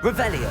Revelio.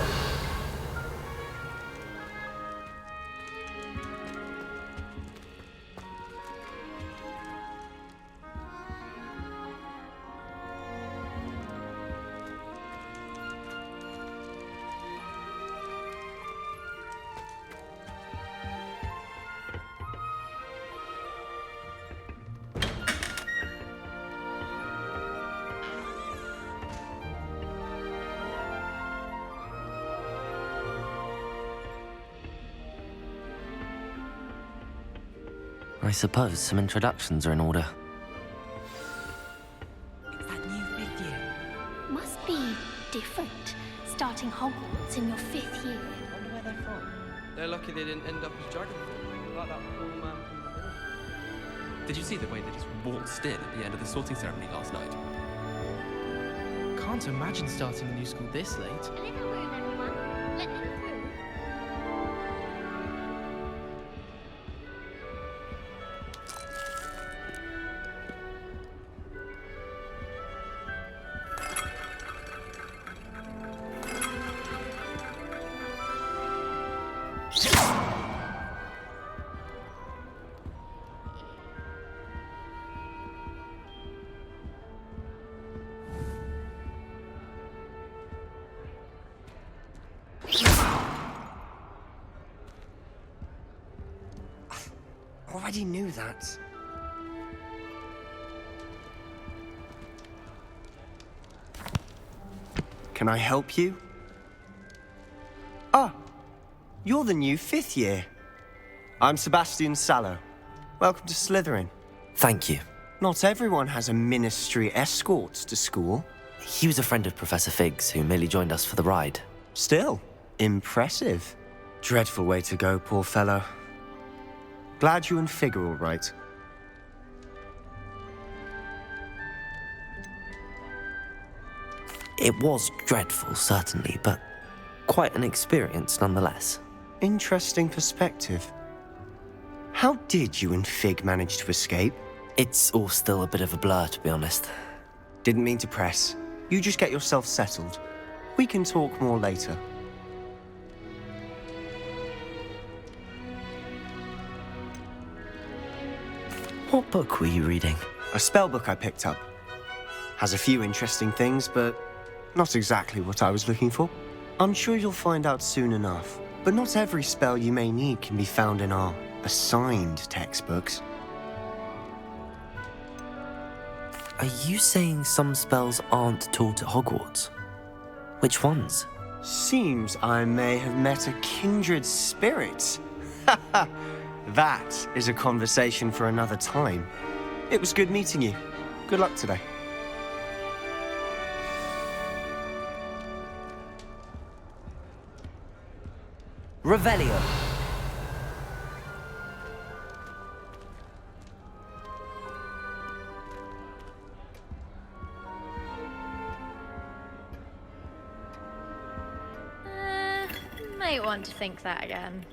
I suppose some introductions are in order. It's that new fifth year. Must be different, starting Hogwarts in your 5th year. Wonder where they're from. They're lucky they didn't end up as dragon like that poor man from the village. Did you see the way they just waltzed in at the end of the sorting ceremony last night? Can't imagine starting a new school this late. A little room, everyone. Let them through. Already knew that. Can I help you? Ah, you're the new 5th year. I'm Sebastian Sallow. Welcome to Slytherin. Thank you. Not everyone has a ministry escort to school. He was a friend of Professor Fig's who merely joined us for the ride. Still, impressive. Dreadful way to go, poor fellow. Glad you and Fig are all right. It was dreadful, certainly, but quite an experience nonetheless. Interesting perspective. How did you and Fig manage to escape? It's all still a bit of a blur, to be honest. Didn't mean to press. You just get yourself settled. We can talk more later. What book were you reading? A spell book I picked up. Has a few interesting things, but not exactly what I was looking for. I'm sure you'll find out soon enough. But not every spell you may need can be found in our assigned textbooks. Are you saying some spells aren't taught at Hogwarts? Which ones? Seems I may have met a kindred spirit. That is a conversation for another time. It was good meeting you. Good luck today. Revelio. Might want to think that again.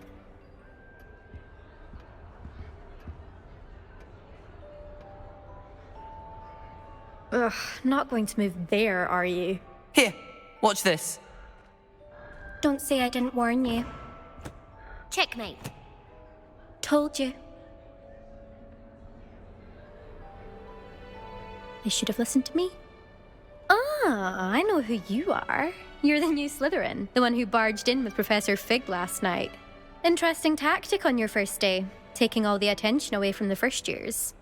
Ugh, not going to move there, are you? Here, watch this. Don't say I didn't warn you. Checkmate. Told you. They should have listened to me. Ah, I know who you are. You're the new Slytherin, the one who barged in with Professor Fig last night. Interesting tactic on your first day, taking all the attention away from the first years.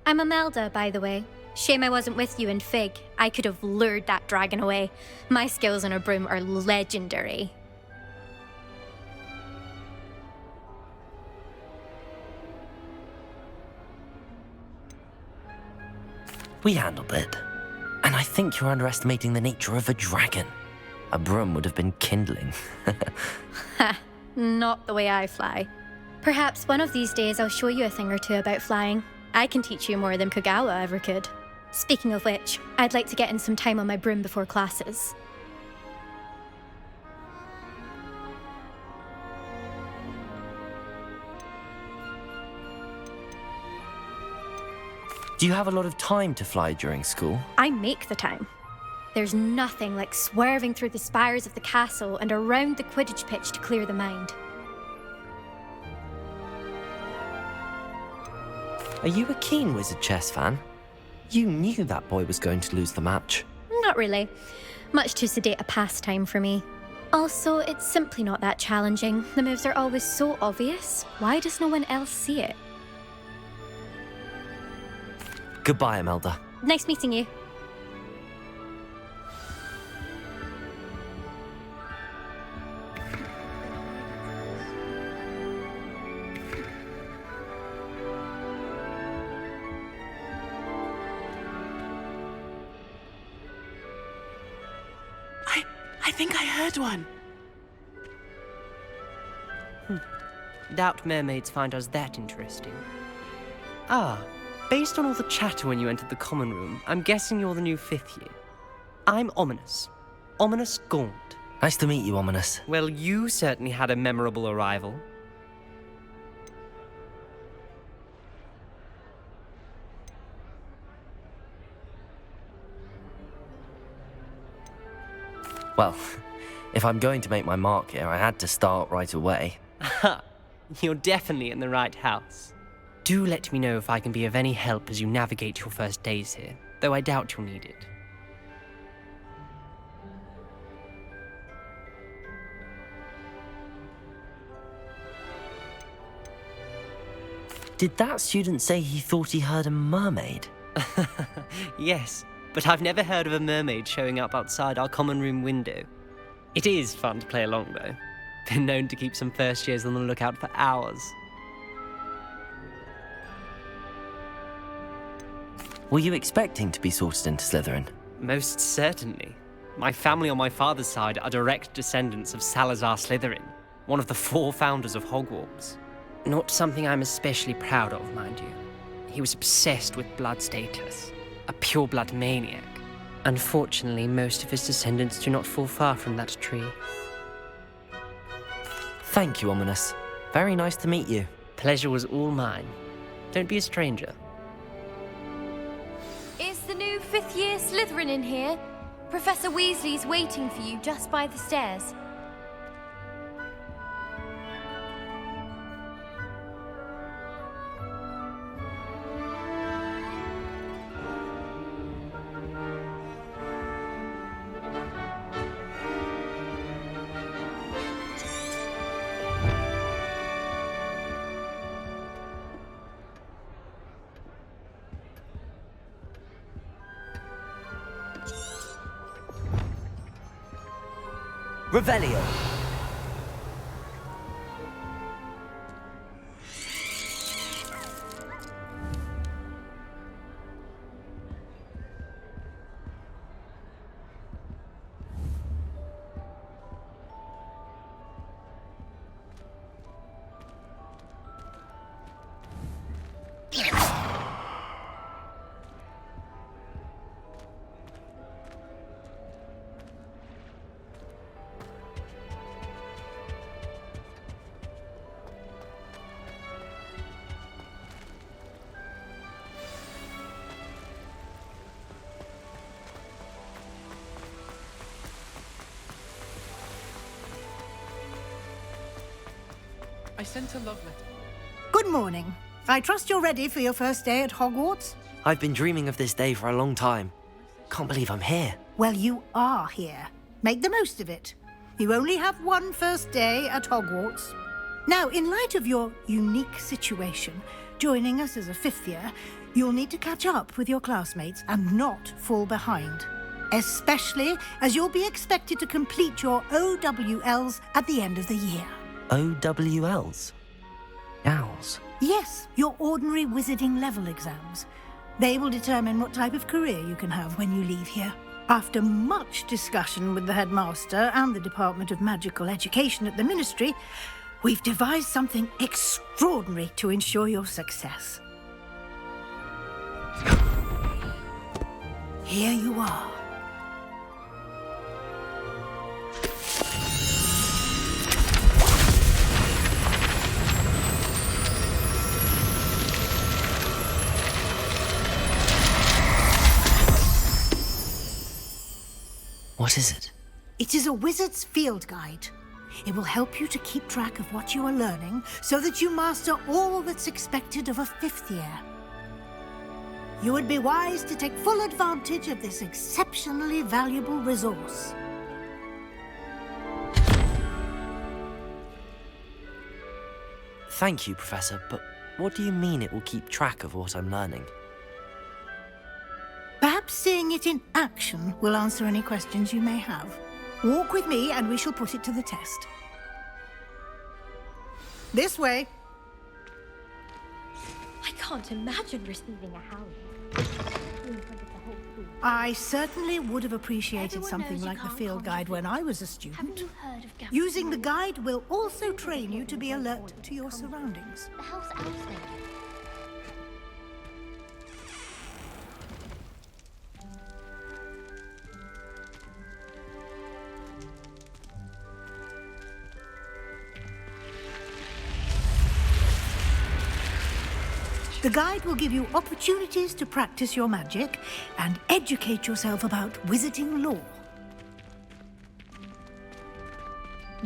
I'm Imelda, by the way. Shame I wasn't with you and Fig. I could have lured that dragon away. My skills on a broom are legendary. We handled it. And I think you're underestimating the nature of a dragon. A broom would have been kindling. Ha, not the way I fly. Perhaps one of these days I'll show you a thing or two about flying. I can teach you more than Kogawa ever could. Speaking of which, I'd like to get in some time on my broom before classes. Do you have a lot of time to fly during school? I make the time. There's nothing like swerving through the spires of the castle and around the Quidditch pitch to clear the mind. Are you a keen wizard chess fan? You knew that boy was going to lose the match. Not really. Much too sedate a pastime for me. Also, it's simply not that challenging. The moves are always so obvious. Why does no one else see it? Goodbye, Imelda. Nice meeting you. I think I heard one. Doubt mermaids find us that interesting. Ah, based on all the chatter when you entered the common room, I'm guessing you're the new 5th year. I'm Ominous. Ominous Gaunt. Nice to meet you, Ominous. Well, you certainly had a memorable arrival. Well, if I'm going to make my mark here, I had to start right away. Ha! You're definitely in the right house. Do let me know if I can be of any help as you navigate your first days here, though I doubt you'll need it. Did that student say he thought he heard a mermaid? Yes, but I've never heard of a mermaid showing up outside our common room window. It is fun to play along, though. Been known to keep some first years on the lookout for hours. Were you expecting to be sorted into Slytherin? Most certainly. My family on my father's side are direct descendants of Salazar Slytherin, one of the 4 founders of Hogwarts. Not something I'm especially proud of, mind you. He was obsessed with blood status, a pure-blood maniac. Unfortunately, most of his descendants do not fall far from that tree. Thank you, Ominous. Very nice to meet you. Pleasure was all mine. Don't be a stranger. Is the new 5th year Slytherin in here? Professor Weasley's waiting for you just by the stairs. Revelio. I sent a love letter. Good morning. I trust you're ready for your first day at Hogwarts? I've been dreaming of this day for a long time. Can't believe I'm here. Well, you are here. Make the most of it. You only have one first day at Hogwarts. Now, in light of your unique situation, joining us as a 5th year, you'll need to catch up with your classmates and not fall behind. Especially as you'll be expected to complete your OWLs at the end of the year. OWLs? Owls? Yes, your ordinary wizarding level exams. They will determine what type of career you can have when you leave here. After much discussion with the headmaster and the Department of Magical Education at the Ministry, we've devised something extraordinary to ensure your success. Here you are. What is it? It is a wizard's field guide. It will help you to keep track of what you are learning so that you master all that's expected of a 5th year. You would be wise to take full advantage of this exceptionally valuable resource. Thank you, Professor, but what do you mean it will keep track of what I'm learning? Perhaps seeing it in action will answer any questions you may have. Walk with me and we shall put it to the test. This way. I can't imagine receiving a howling. I certainly would have appreciated Everyone something knows you like the can't field guide when I was a Haven't student. you heard of Gavin? Using the guide will also train you to be alert to your surroundings. The house elves made it. The guide will give you opportunities to practice your magic and educate yourself about wizarding lore.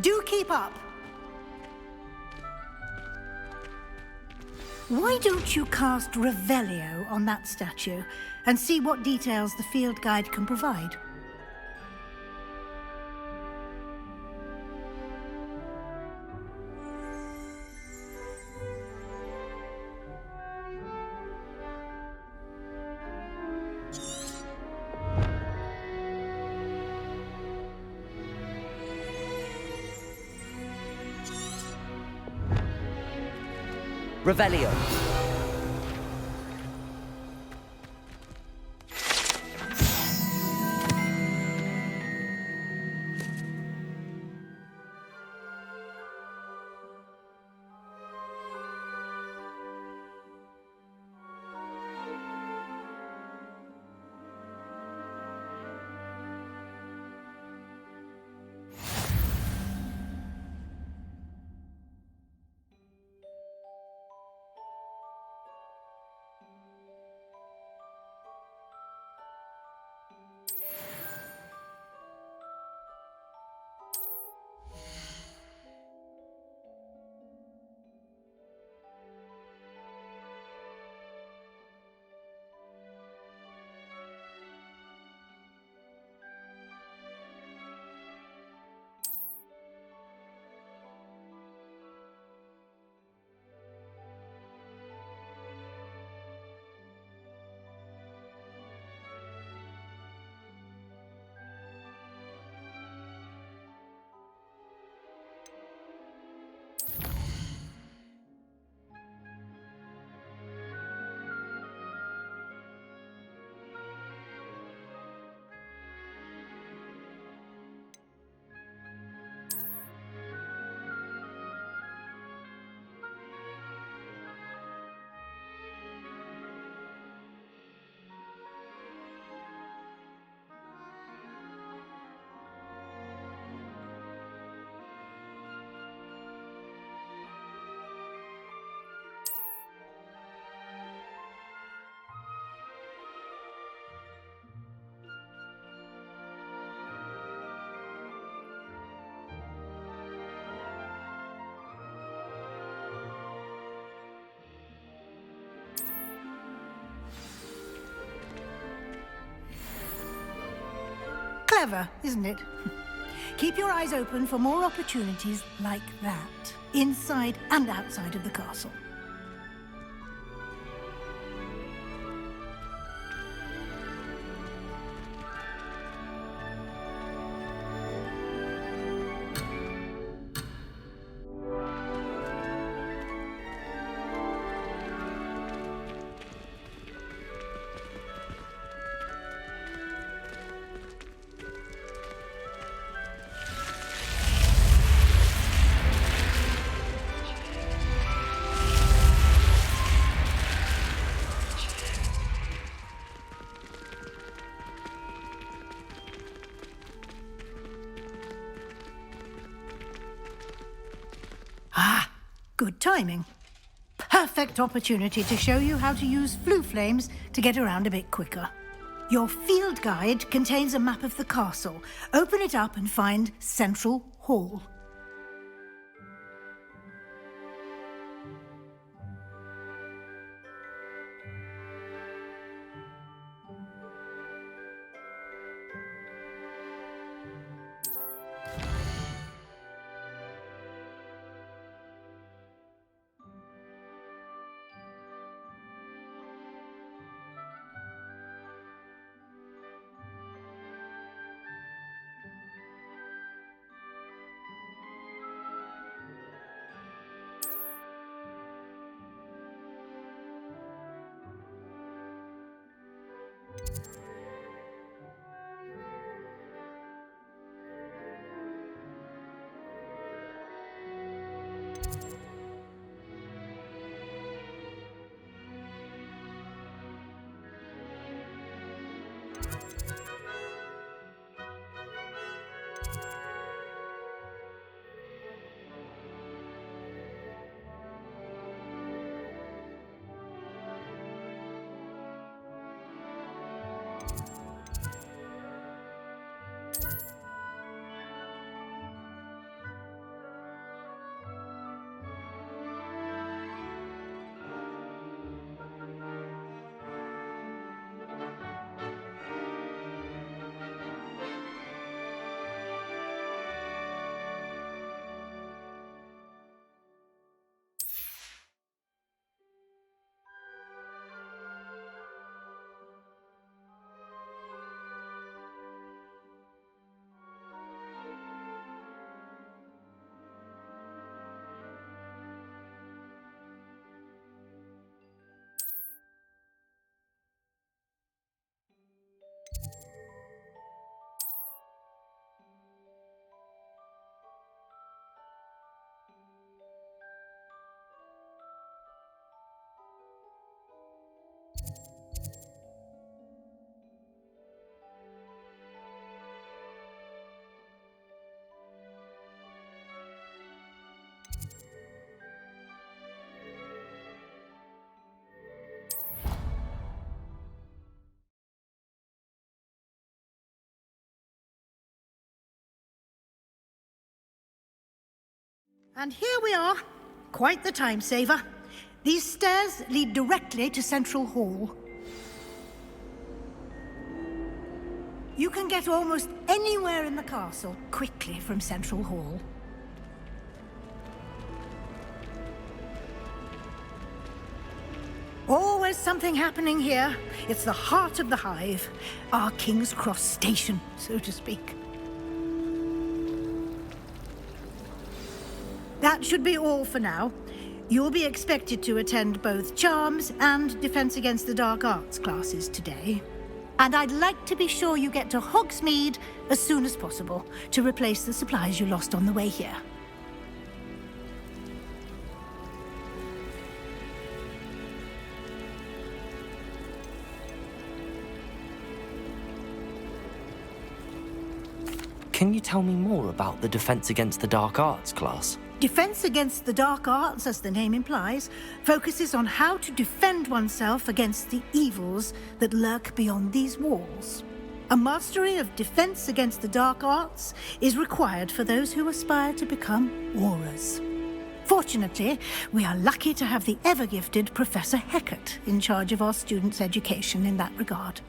Do keep up! Why don't you cast Revelio on that statue and see what details the field guide can provide? Revelio. Clever, isn't it? Keep your eyes open for more opportunities like that, inside and outside of the castle. Good timing. Perfect opportunity to show you how to use flue flames to get around a bit quicker. Your field guide contains a map of the castle. Open it up and find Central Hall. And here we are. Quite the time saver. These stairs lead directly to Central Hall. You can get almost anywhere in the castle quickly from Central Hall. Always something happening here. It's the heart of the hive, our King's Cross station, so to speak. That should be all for now. You'll be expected to attend both Charms and Defense Against the Dark Arts classes today. And I'd like to be sure you get to Hogsmeade as soon as possible to replace the supplies you lost on the way here. Can you tell me more about the Defense Against the Dark Arts class? Defense Against the Dark Arts, as the name implies, focuses on how to defend oneself against the evils that lurk beyond these walls. A mastery of Defense Against the Dark Arts is required for those who aspire to become Aurors. Fortunately, we are lucky to have the ever-gifted Professor Hecat in charge of our students' education in that regard.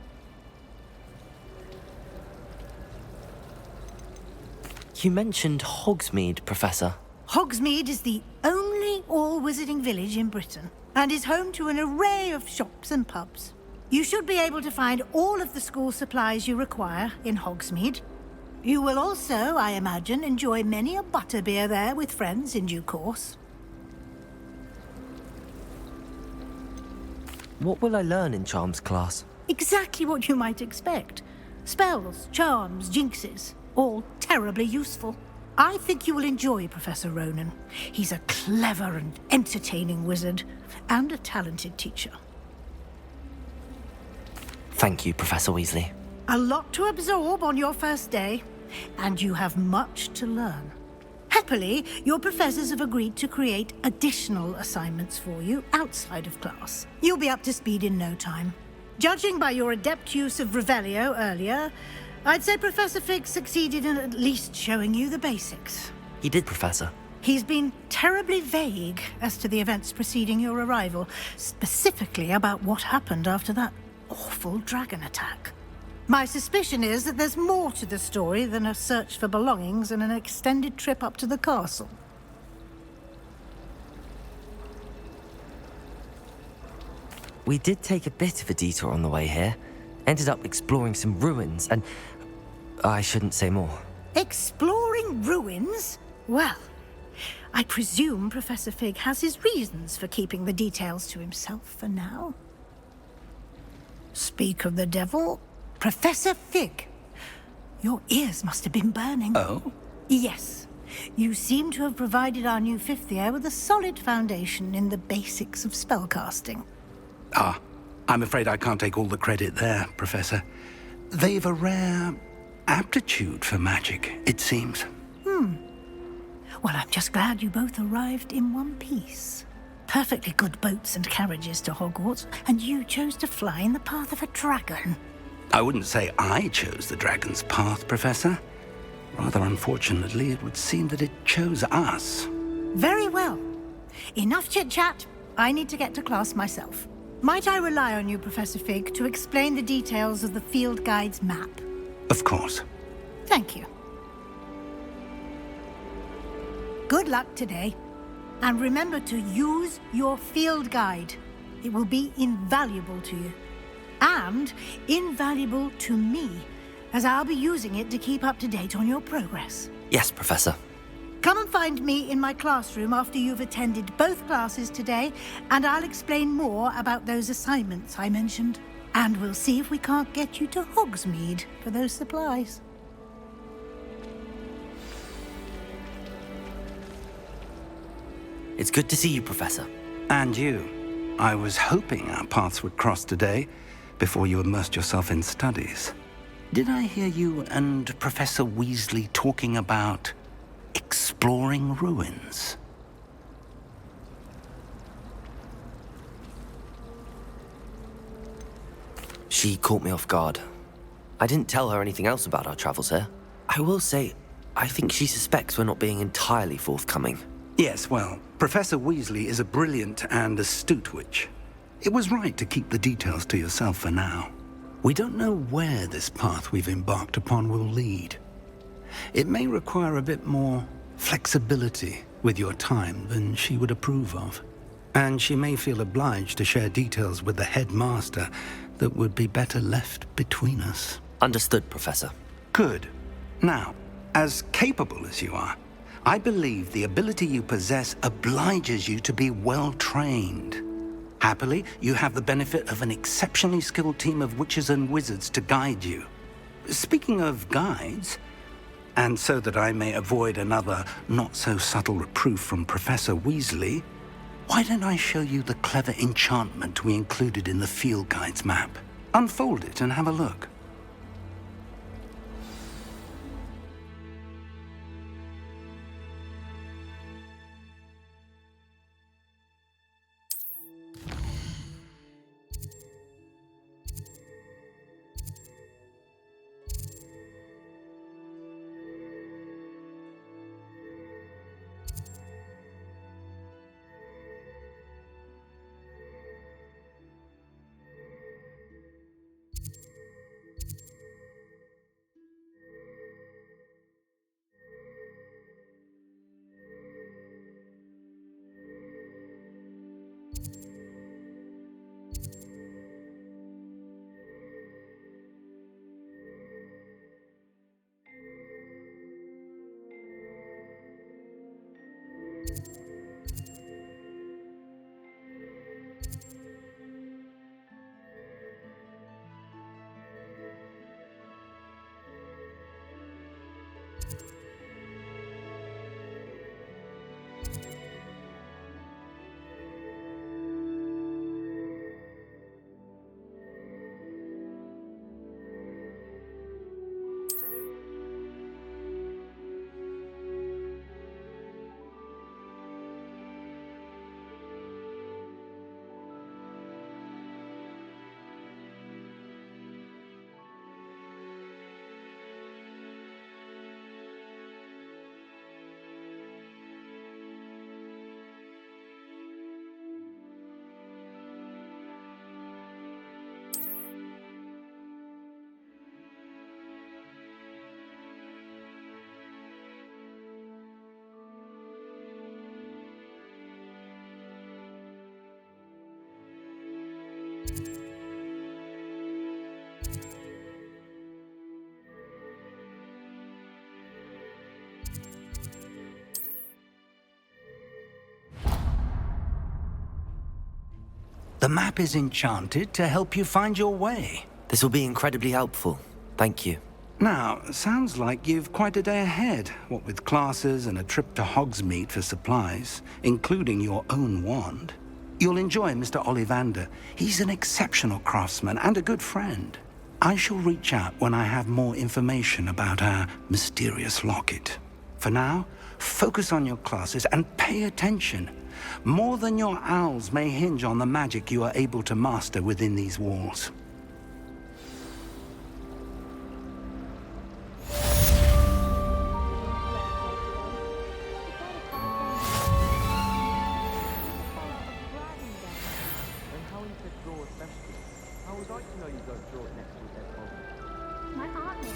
You mentioned Hogsmeade, Professor. Hogsmeade is the only all-wizarding village in Britain and is home to an array of shops and pubs. You should be able to find all of the school supplies you require in Hogsmeade. You will also, I imagine, enjoy many a butterbeer there with friends in due course. What will I learn in Charms class? Exactly what you might expect. Spells, charms, jinxes, all terribly useful. I think you will enjoy Professor Ronan. He's a clever and entertaining wizard, and a talented teacher. Thank you, Professor Weasley. A lot to absorb on your first day, and you have much to learn. Happily, your professors have agreed to create additional assignments for you outside of class. You'll be up to speed in no time. Judging by your adept use of Revelio earlier, I'd say Professor Fig succeeded in at least showing you the basics. He did, Professor. He's been terribly vague as to the events preceding your arrival, specifically about what happened after that awful dragon attack. My suspicion is that there's more to the story than a search for belongings and an extended trip up to the castle. We did take a bit of a detour on the way here. Ended up exploring some ruins and... I shouldn't say more. Exploring ruins? Well, I presume Professor Fig has his reasons for keeping the details to himself for now. Speak of the devil, Professor Fig. Your ears must have been burning. Oh? Yes. You seem to have provided our new fifth year with a solid foundation in the basics of spellcasting. Ah, I'm afraid I can't take all the credit there, Professor. They've a rare aptitude for magic, it seems. Well, I'm just glad you both arrived in one piece. Perfectly good boats and carriages to Hogwarts, and you chose to fly in the path of a dragon. I wouldn't say I chose the dragon's path, Professor. Rather unfortunately, it would seem that it chose us. Very well. Enough chit-chat. I need to get to class myself. Might I rely on you, Professor Fig, to explain the details of the field guide's map? Of course. Thank you. Good luck today. And remember to use your field guide. It will be invaluable to you. And invaluable to me, as I'll be using it to keep up to date on your progress. Yes, Professor. Come and find me in my classroom after you've attended both classes today, and I'll explain more about those assignments I mentioned. And we'll see if we can't get you to Hogsmeade for those supplies. It's good to see you, Professor. And you. I was hoping our paths would cross today, before you immersed yourself in studies. Did I hear you and Professor Weasley talking about exploring ruins? She caught me off guard. I didn't tell her anything else about our travels here. I will say, I think she suspects we're not being entirely forthcoming. Yes, well, Professor Weasley is a brilliant and astute witch. It was right to keep the details to yourself for now. We don't know where this path we've embarked upon will lead. It may require a bit more flexibility with your time than she would approve of. And she may feel obliged to share details with the headmaster that would be better left between us. Understood, Professor. Good. Now, as capable as you are, I believe the ability you possess obliges you to be well-trained. Happily, you have the benefit of an exceptionally skilled team of witches and wizards to guide you. Speaking of guides, and so that I may avoid another not-so-subtle reproof from Professor Weasley, why don't I show you the clever enchantment we included in the field guide's map? Unfold it and have a look. The map is enchanted to help you find your way. This will be incredibly helpful. Thank you. Now, sounds like you've quite a day ahead, what with classes and a trip to Hogsmeade for supplies, including your own wand. You'll enjoy Mr. Ollivander. He's an exceptional craftsman and a good friend. I shall reach out when I have more information about our mysterious locket. For now, focus on your classes and pay attention. More than your owls may hinge on the magic you are able to master within these walls. My art miss.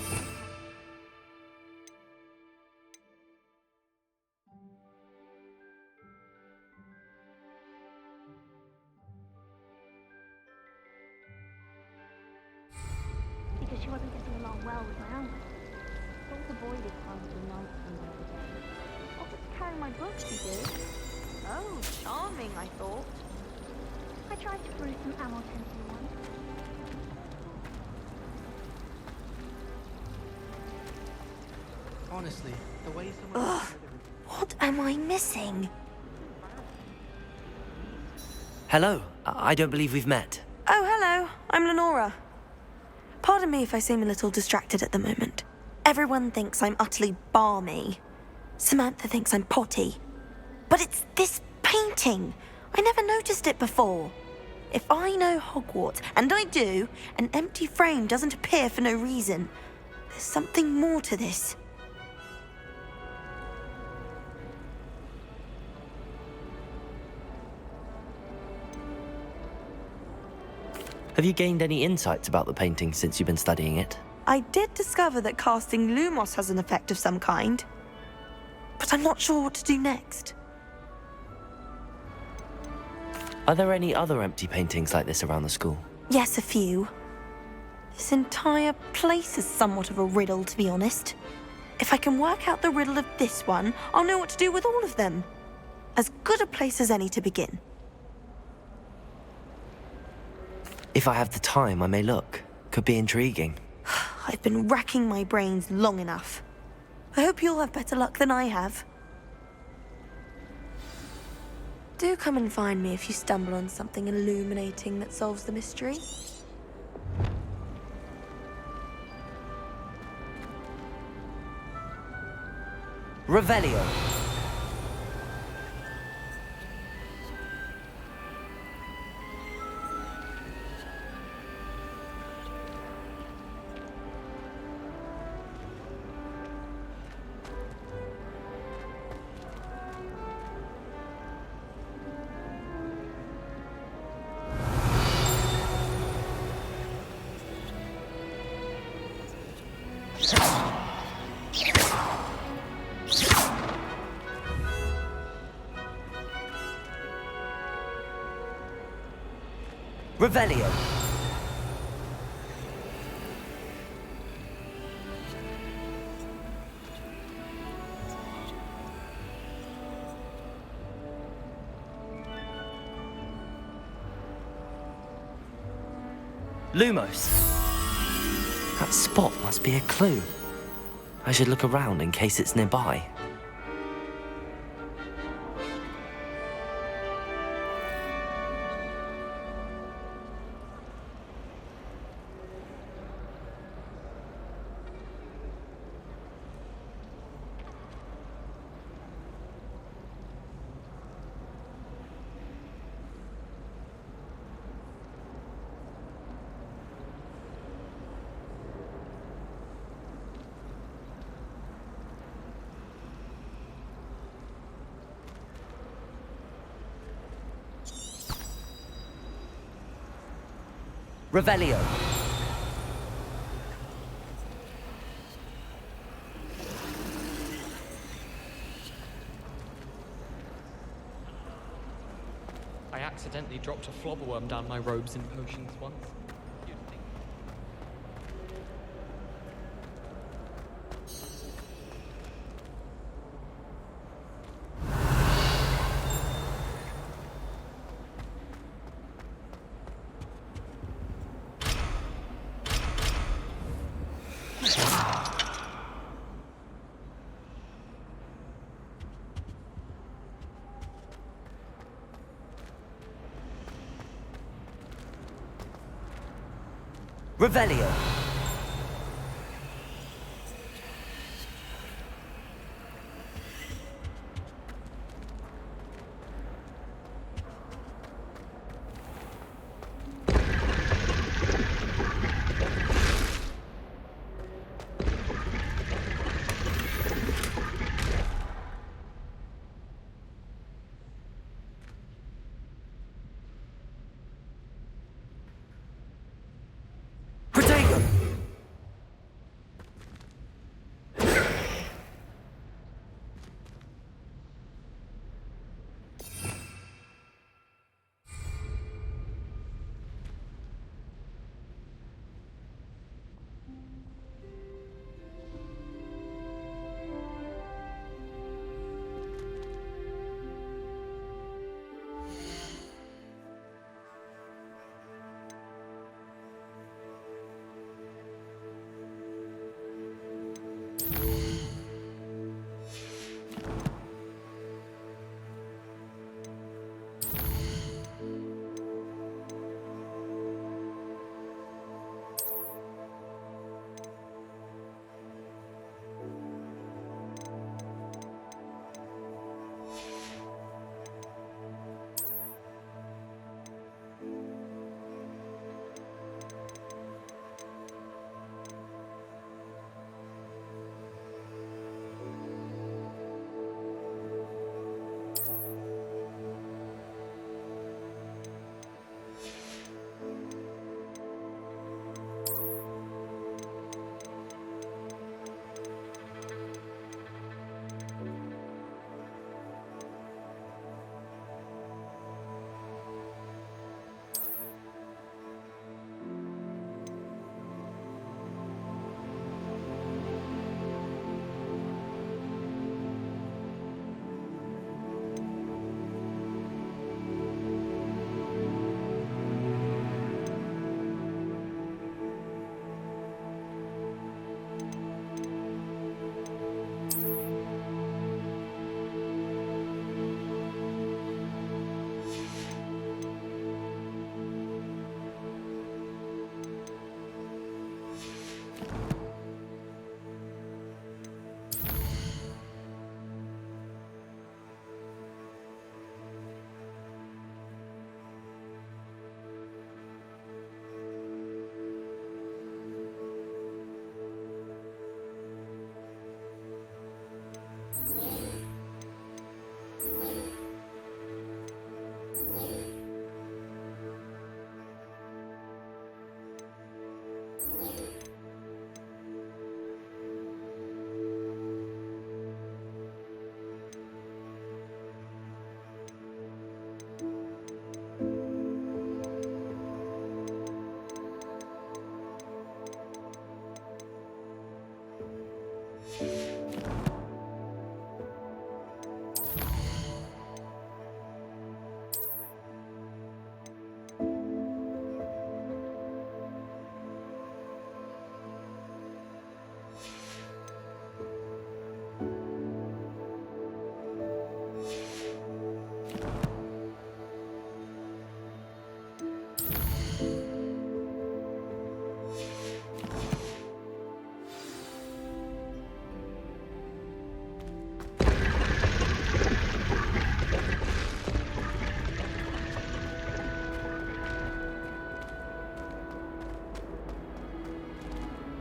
Because she wasn't getting along well with my uncle. Thought the boy did find the night from the other day. Offered to carry my books, he did. Oh, charming, I thought. I tried to brew some ammo temple once. Honestly, the way someone... Ugh, what am I missing? Hello. I don't believe we've met. Oh, hello. I'm Lenora. Pardon me if I seem a little distracted at the moment. Everyone thinks I'm utterly balmy. Samantha thinks I'm potty. But it's this painting. I never noticed it before. If I know Hogwarts, and I do, an empty frame doesn't appear for no reason. There's something more to this. Have you gained any insights about the painting since you've been studying it? I did discover that casting Lumos has an effect of some kind. But I'm not sure what to do next. Are there any other empty paintings like this around the school? Yes, a few. This entire place is somewhat of a riddle, to be honest. If I can work out the riddle of this one, I'll know what to do with all of them. As good a place as any to begin. If I have the time, I may look. Could be intriguing. I've been racking my brains long enough. I hope you'll have better luck than I have. Do come and find me if you stumble on something illuminating that solves the mystery. Revelio. Revelio. Lumos. That spot must be a clue. I should look around in case it's nearby. Revelio. I accidentally dropped a flobberworm down my robes and potions once. Revelio.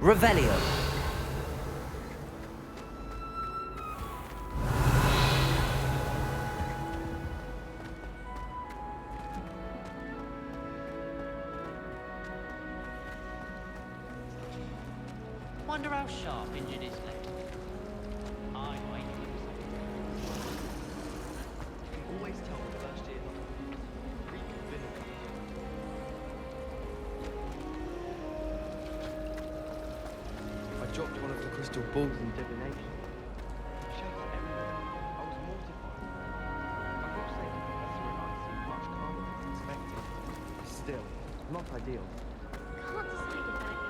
Revelio. Wonder how sharp injured his leg. I waited for something. You can always tell the first year. Greek vinegar. I dropped one of the crystal balls in divination. Shattered everywhere. I was mortified. I will say the professor and I seemed much calmer than expected. Still, not ideal. Can't decide about it.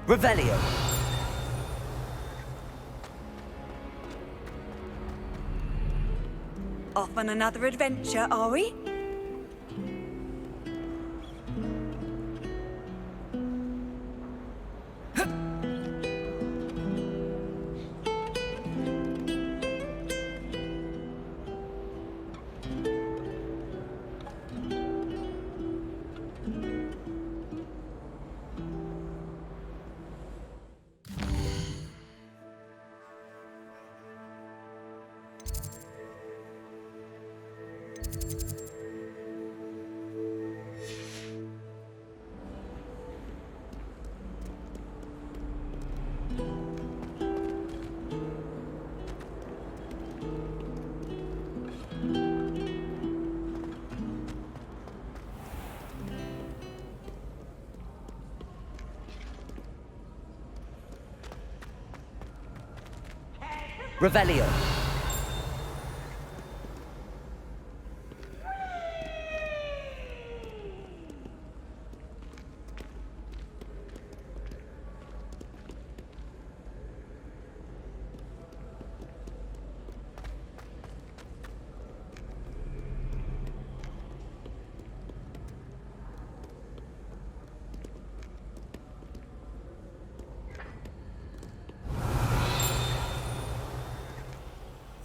Revelio. Off on another adventure, are we? Revelio.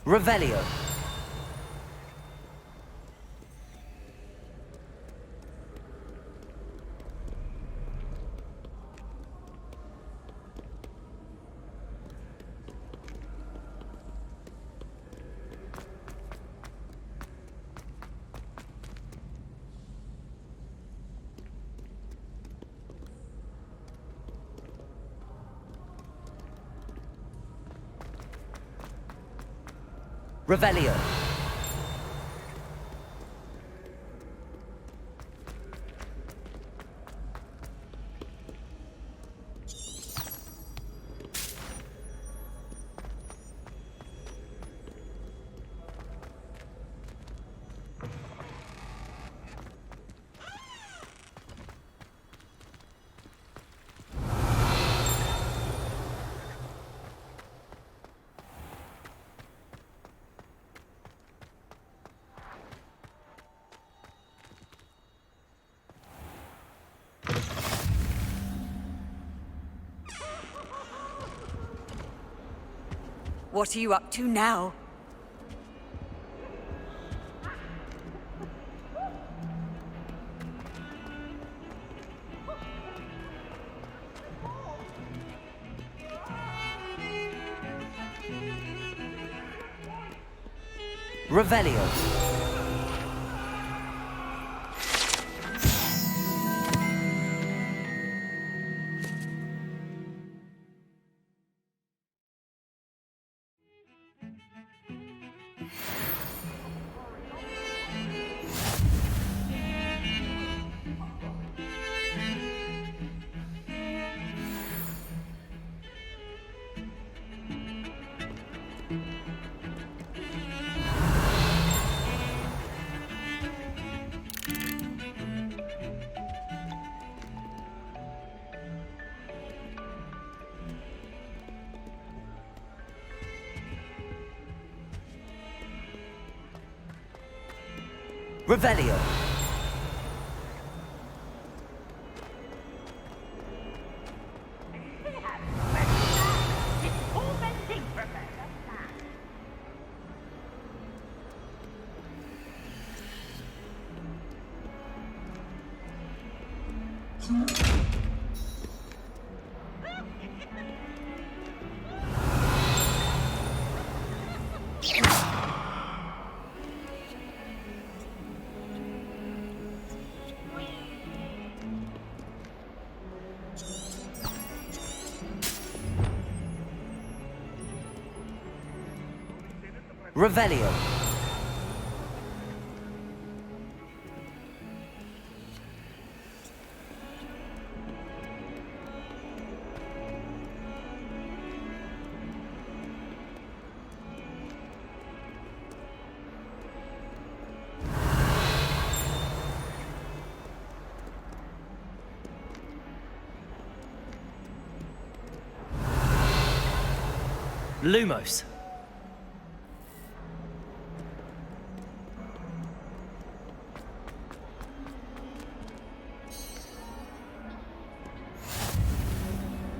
Revelio. Revelio. What are you up to now? Revelio. Revelio. Revelio. Lumos.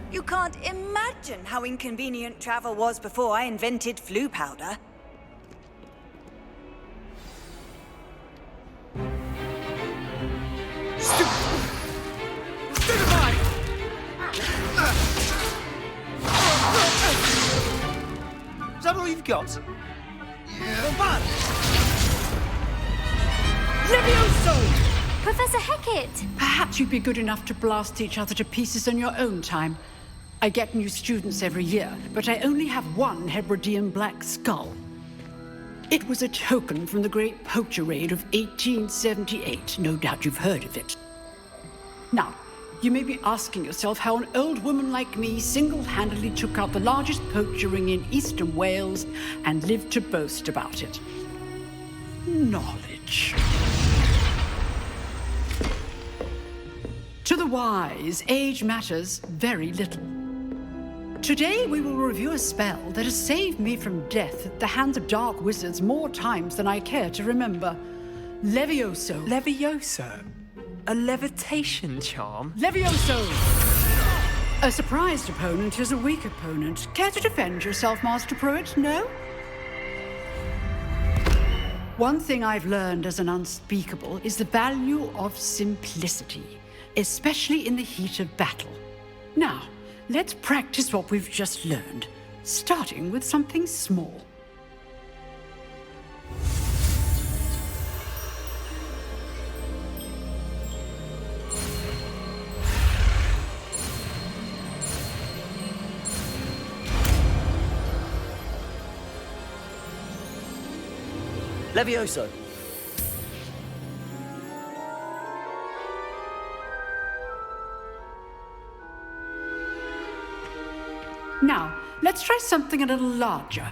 You can't imagine how inconvenient travel was before I invented flu powder. Is that all you've got? Levioso! Professor Hecat! Perhaps you'd be good enough to blast each other to pieces on your own time. I get new students every year, but I only have one Hebridean black skull. It was a token from the Great Poacher Raid of 1878. No doubt you've heard of it. Now, you may be asking yourself how an old woman like me single-handedly took out the largest poacher ring in eastern Wales and lived to boast about it. Knowledge. To the wise, age matters very little. Today we will review a spell that has saved me from death at the hands of dark wizards more times than I care to remember. Levioso. Levioso? A levitation charm? Levioso! A surprised opponent is a weak opponent. Care to defend yourself, Master Pruitt? No? One thing I've learned as an unspeakable is the value of simplicity, especially in the heat of battle. Now, let's practice what we've just learned, starting with something small. Levioso. Now, let's try something a little larger.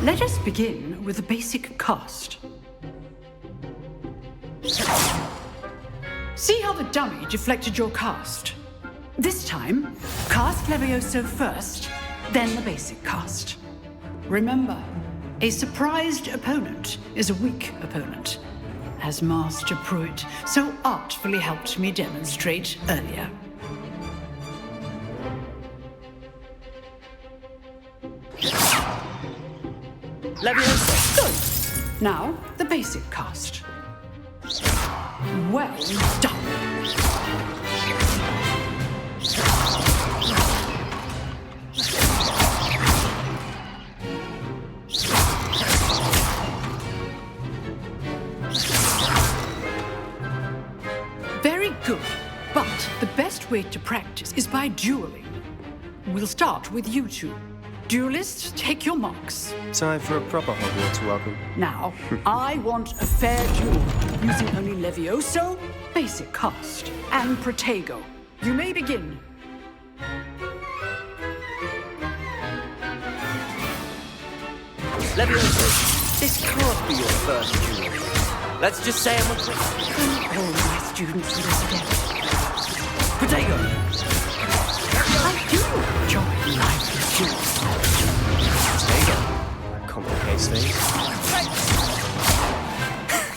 Let us begin with the basic cast. See how the dummy deflected your cast? This time, cast Levioso first, then the basic cast. Remember, a surprised opponent is a weak opponent, as Master Pruitt so artfully helped me demonstrate earlier. Levioso. Good. Now, the basic cast. Well done. Very good. But the best way to practice is by dueling. We'll start with you two. Duelists, take your marks. Time for a proper Hogwarts welcome. Now, I want a fair duel, using only Levioso, basic cast, and Protego. You may begin. Levioso, this can't be your first duel. Let's just say I'm a... All my students will again. Protego! I do enjoy lively duels. Complicates things.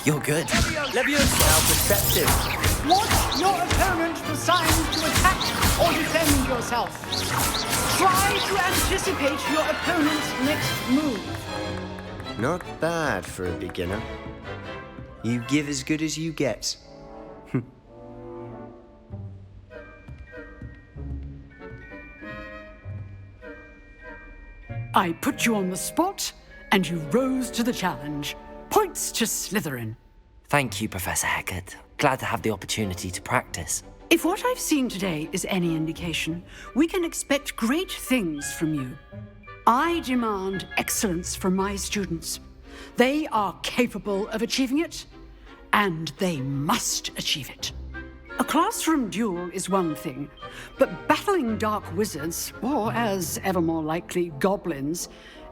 You're good. Levioso now perceptive. Watch your opponent for signs to attack or defend yourself. Try to anticipate your opponent's next move. Not bad for a beginner. You give as good as you get. I put you on the spot, and you rose to the challenge. Points to Slytherin. Thank you, Professor Hecat. Glad to have the opportunity to practice. If what I've seen today is any indication, we can expect great things from you. I demand excellence from my students. They are capable of achieving it, and they must achieve it. A classroom duel is one thing, But battling dark wizards, or as ever more likely, goblins,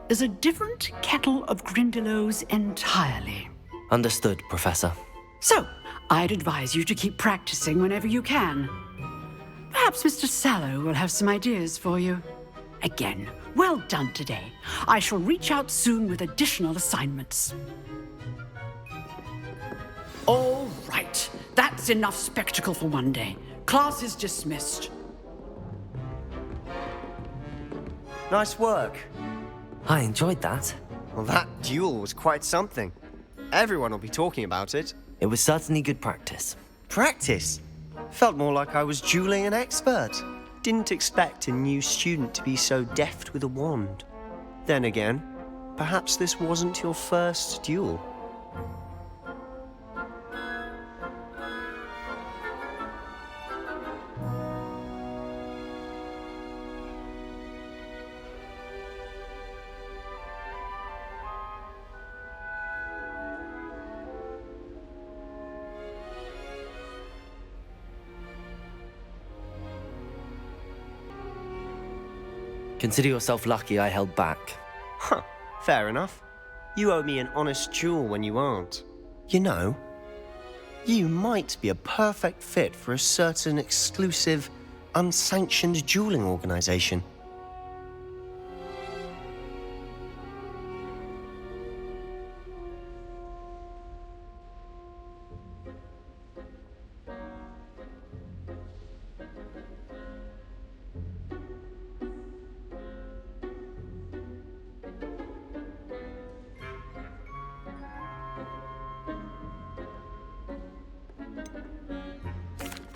is a different kettle of Grindylows entirely. Understood, Professor. So, I'd advise you to keep practicing whenever you can. Perhaps Mr. Sallow will have some ideas for you. Again, well done today. I shall reach out soon with additional assignments. All right, that's enough spectacle for one day. Class is dismissed. Nice work. I enjoyed that. Well, that duel was quite something. Everyone will be talking about it. It was certainly good practice. Practice? Felt more like I was dueling an expert. Didn't expect a new student to be so deft with a wand. Then again, perhaps this wasn't your first duel. Consider yourself lucky I held back. Huh, fair enough. You owe me an honest duel when you aren't. You know, you might be a perfect fit for a certain exclusive, unsanctioned dueling organization.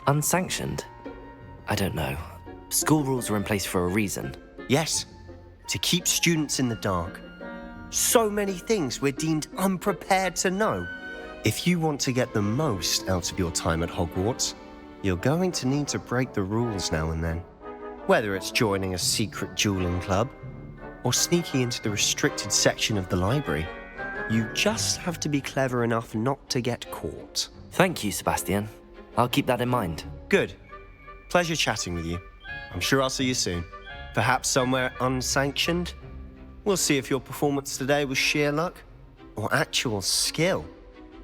Unsanctioned? I don't know. School rules are in place for a reason. Yes, to keep students in the dark. So many things we're deemed unprepared to know. If you want to get the most out of your time at Hogwarts, you're going to need to break the rules now and then. Whether it's joining a secret dueling club or sneaking into the restricted section of the library, you just have to be clever enough not to get caught. Thank you, Sebastian. I'll keep that in mind. Good. Pleasure chatting with you. I'm sure I'll see you soon. Perhaps somewhere unsanctioned? We'll see if your performance today was sheer luck or actual skill.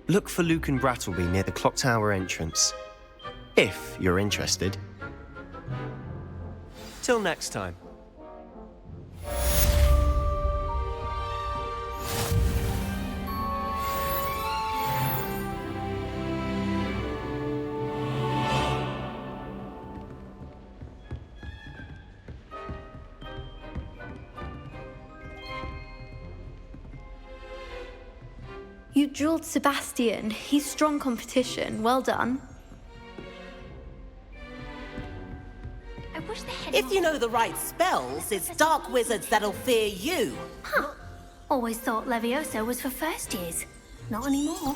Look for Luke and Brattleby near the clock tower entrance, if you're interested. Till next time. You dueled Sebastian. He's strong competition. Well done. I wish they had. If you know the right spells, it's dark wizards that'll fear you. Huh. Always thought Leviosa was for first years. Not anymore.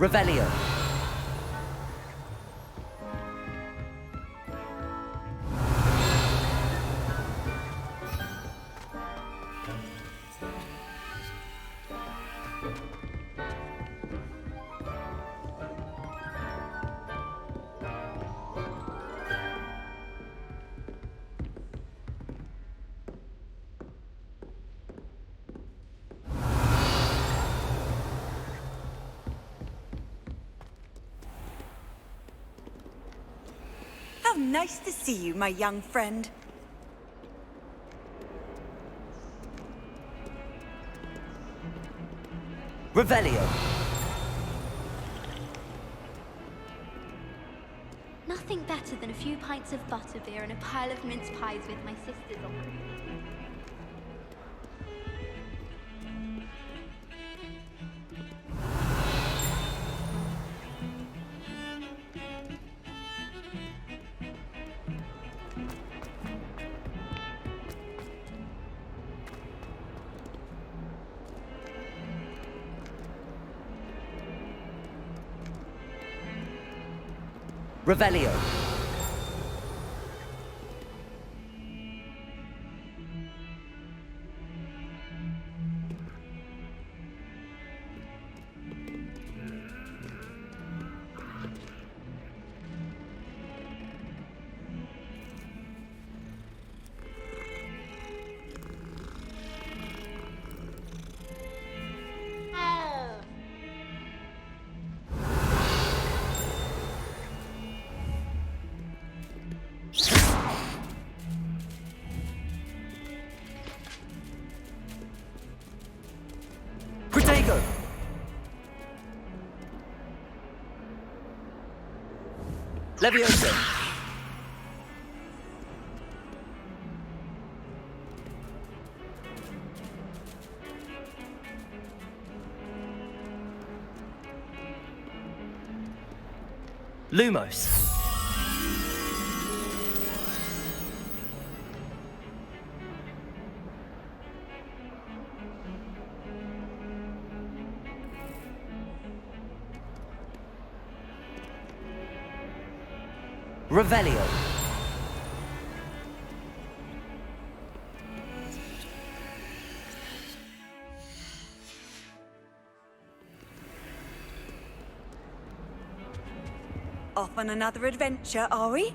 Revelio. How nice to see you, my young friend. Revelio. Nothing better than a few pints of butterbeer and a pile of mince pies with my sisters on them. Revelio. go. Leviosa. Lumos. Revelio. Off on another adventure, are we?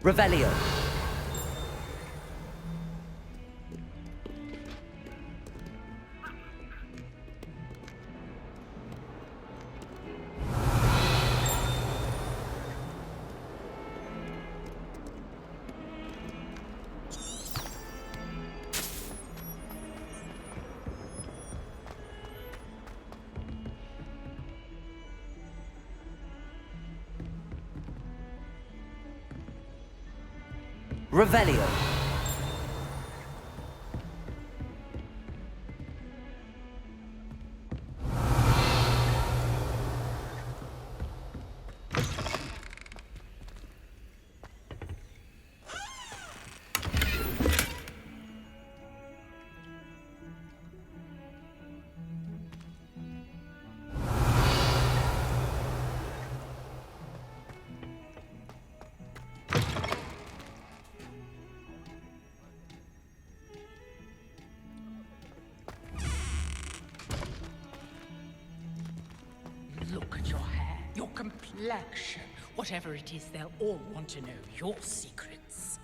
Revelio. Revelio. Look at your hair, your complexion. Whatever it is, they'll all want to know your secrets.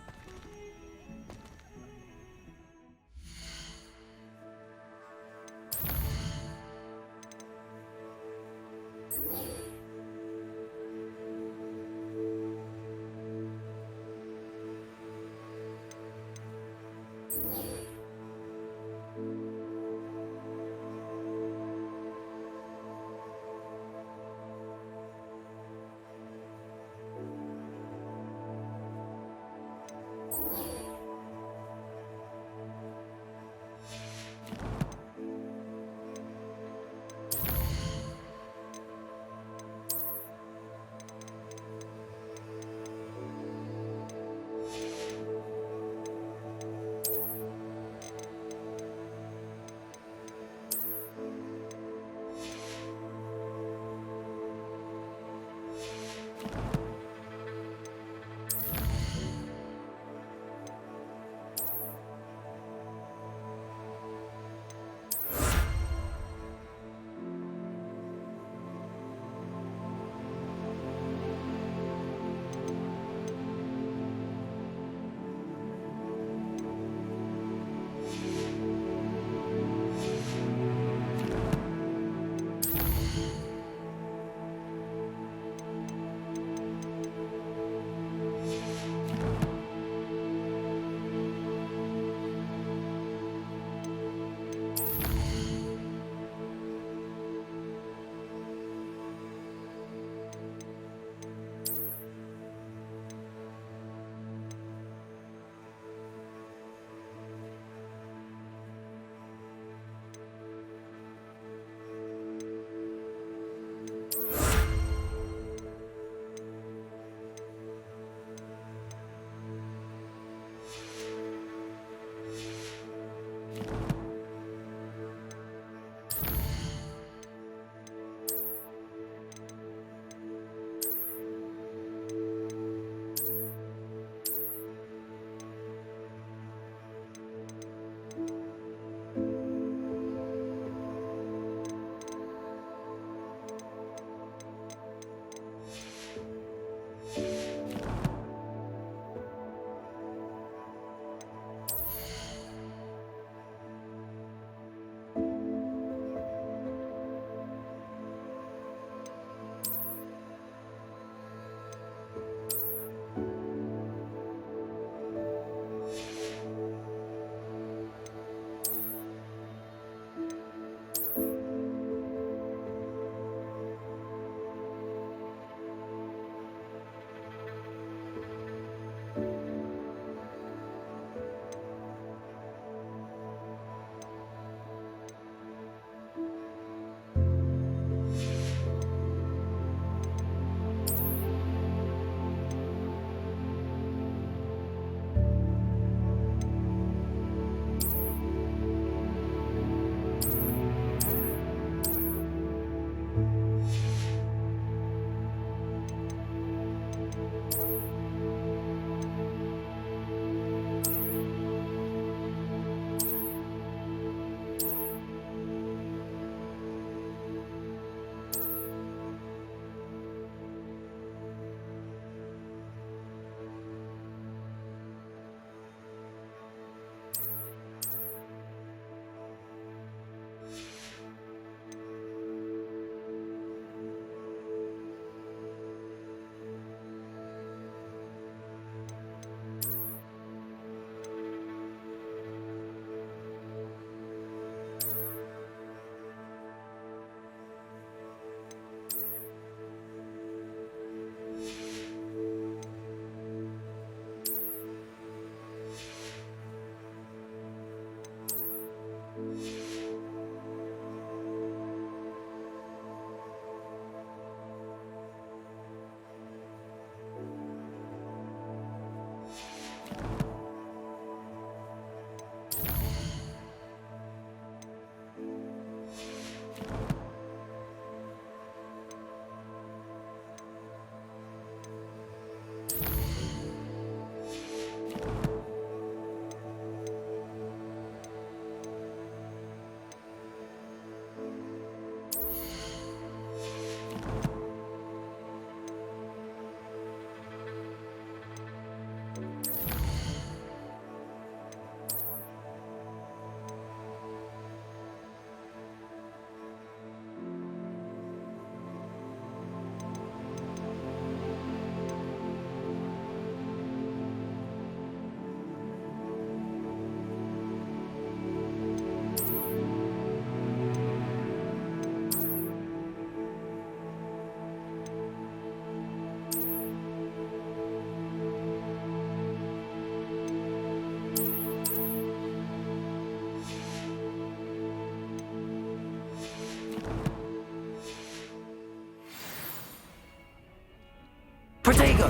Protego!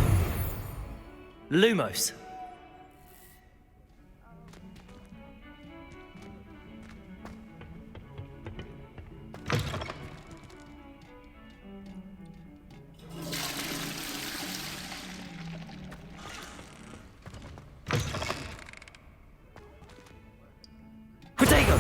Lumos. Protego!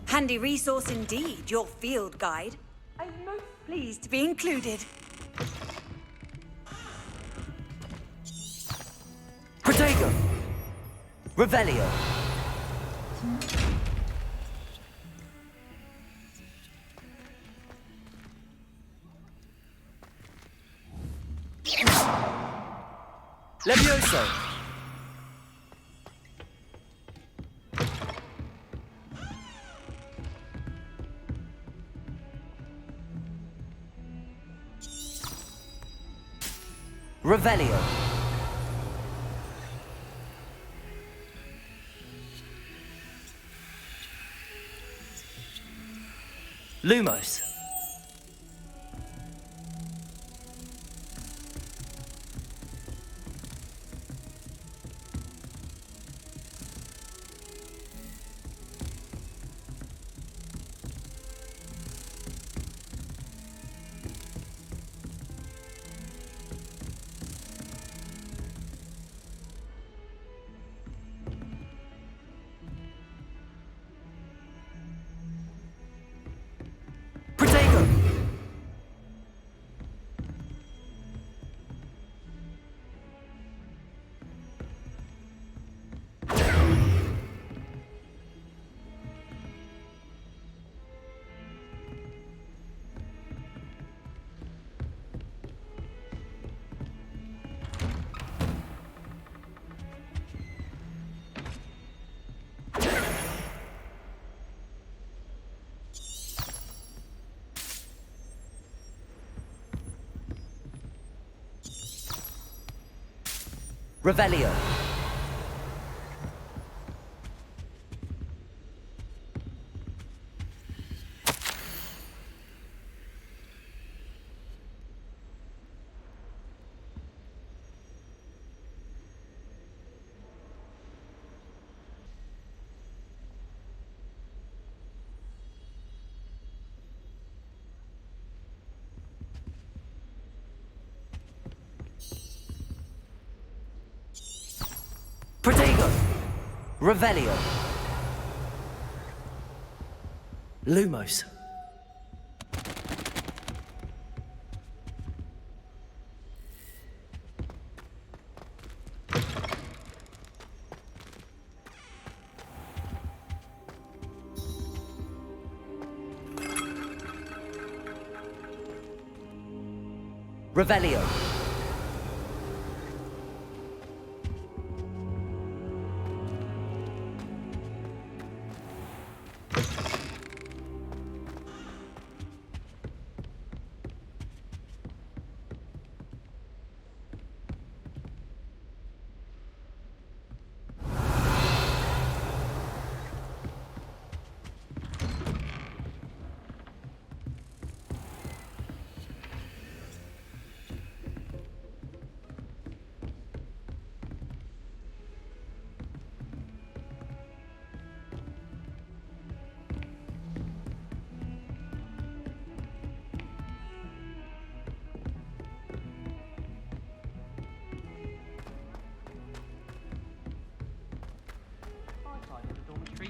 Handy resource indeed, your field guide. I'm most pleased to be included. Protego! Revelio. Levioso. Revelio. Lumos. Protego! Revelio. Protego! Revelio. Lumos. Revelio.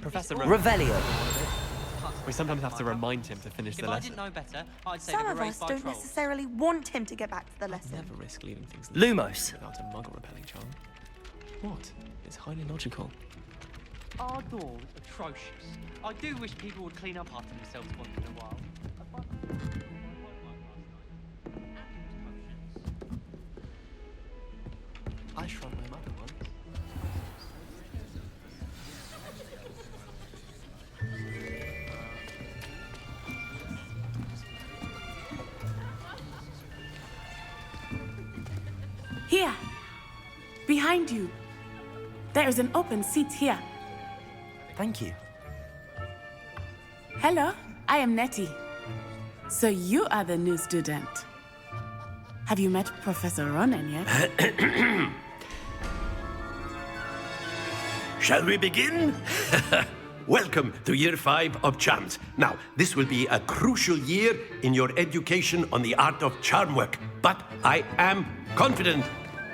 Professor Revelio. We sometimes have to remind him to finish the If I lesson. didn't know better, I'd say Some they of were us raised by don't trolls. necessarily want him to get back to the lesson. Never risk leaving things Lumos. without a muggle repelling charm. What? It's highly logical. Our door is atrocious. I do wish people would clean up after themselves once in a while. I shrunk my mother once. behind you. There is an open seat here. Thank you. Hello, I am Nettie. So you are the new student. Have you met Professor Ronan yet? Shall we begin? Welcome to Year 5 of Charms. Now, this will be a crucial year in your education on the art of charm work. But I am confident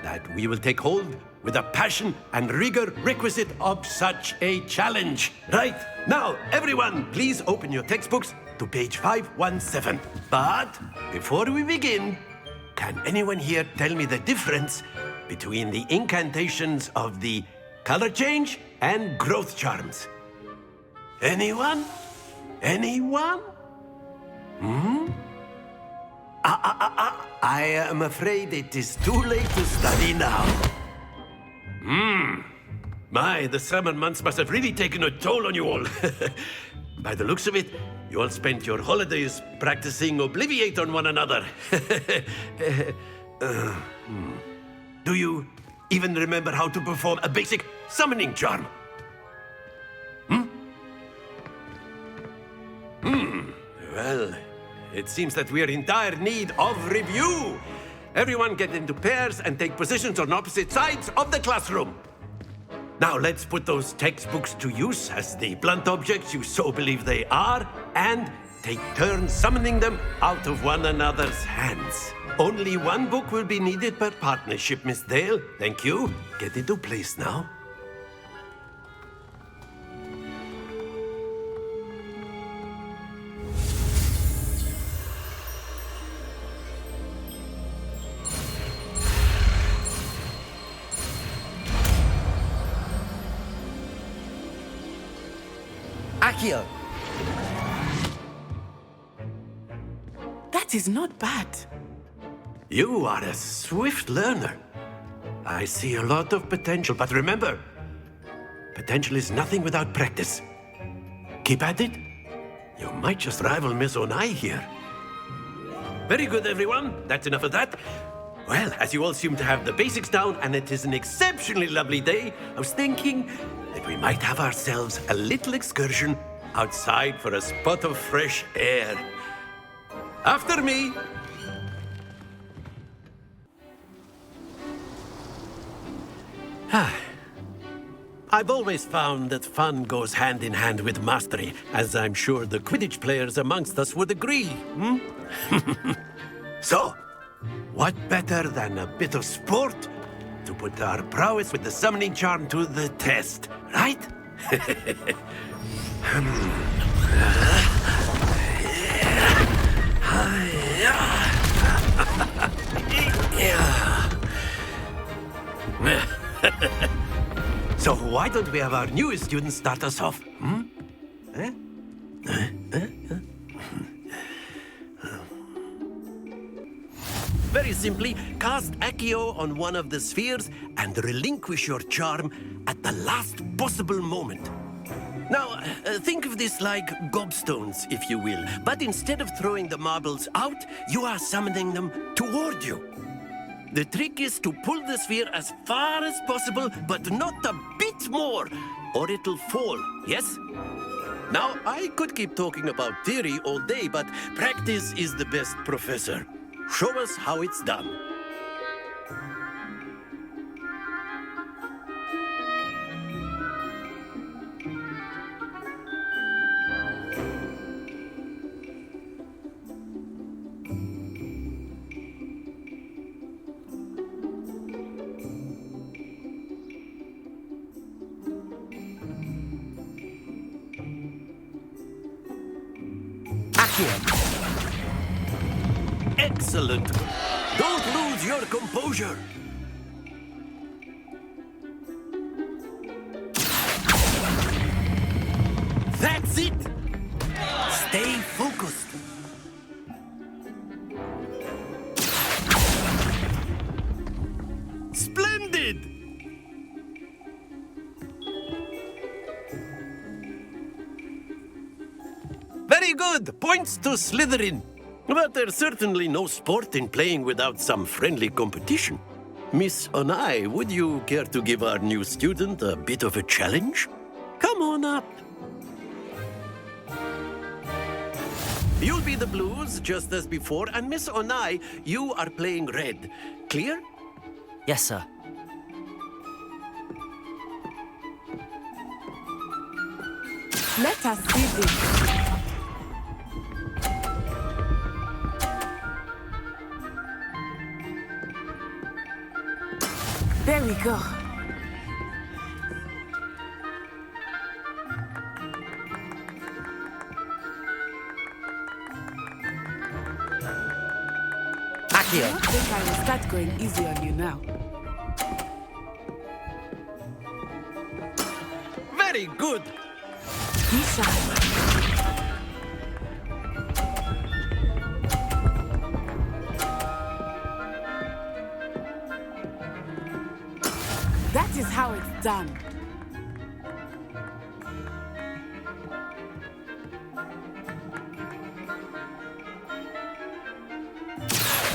that we will take hold with the passion and rigor requisite of such a challenge. Right, now, everyone, please open your textbooks to page 517. But before we begin, can anyone here tell me the difference between the incantations of the color change and growth charms? Anyone? Anyone? I am afraid it is too late to study now. My, the summer months must have really taken a toll on you all. By the looks of it, you all spent your holidays practicing Obliviate on one another. Do you even remember how to perform a basic summoning charm? Well, it seems that we are in dire need of review. Everyone get into pairs and take positions on opposite sides of the classroom. Now let's put those textbooks to use as the blunt objects you so believe they are, and take turns summoning them out of one another's hands. Only one book will be needed per partnership, Miss Dale. Thank you. Get into place now. Accio! That is not bad. You are a swift learner. I see a lot of potential, but remember, potential is nothing without practice. Keep at it. You might just rival Miss Onai here. Very good, everyone. That's enough of that. Well, as you all seem to have the basics down, and it is an exceptionally lovely day, I was thinking that we might have ourselves a little excursion outside for a spot of fresh air. After me. I've always found that fun goes hand in hand with mastery, as I'm sure the Quidditch players amongst us would agree. So, what better than a bit of sport to put our prowess with the summoning charm to the test, right? So why don't we have our newest student start us off? Very simply, cast Accio on one of the spheres and relinquish your charm at the last possible moment. Now, think of this like gobstones, if you will. But instead of throwing the marbles out, you are summoning them toward you. The trick is to pull the sphere as far as possible, but not a bit more, or it'll fall, yes? Now, I could keep talking about theory all day, but practice is the best professor. Show us how it's done. Excellent. Don't lose your composure. That's it. Stay focused. Splendid. Very good. Points to Slytherin. But there's certainly no sport in playing without some friendly competition. Miss Onai, would you care to give our new student a bit of a challenge? Come on up. You'll be the blues, just as before, and Miss Onai, you are playing red. Clear? Yes, sir. Let us see this. There we go. Accio. I don't think I will start going easy on you now. Very good. Be sharp. That is how it's done.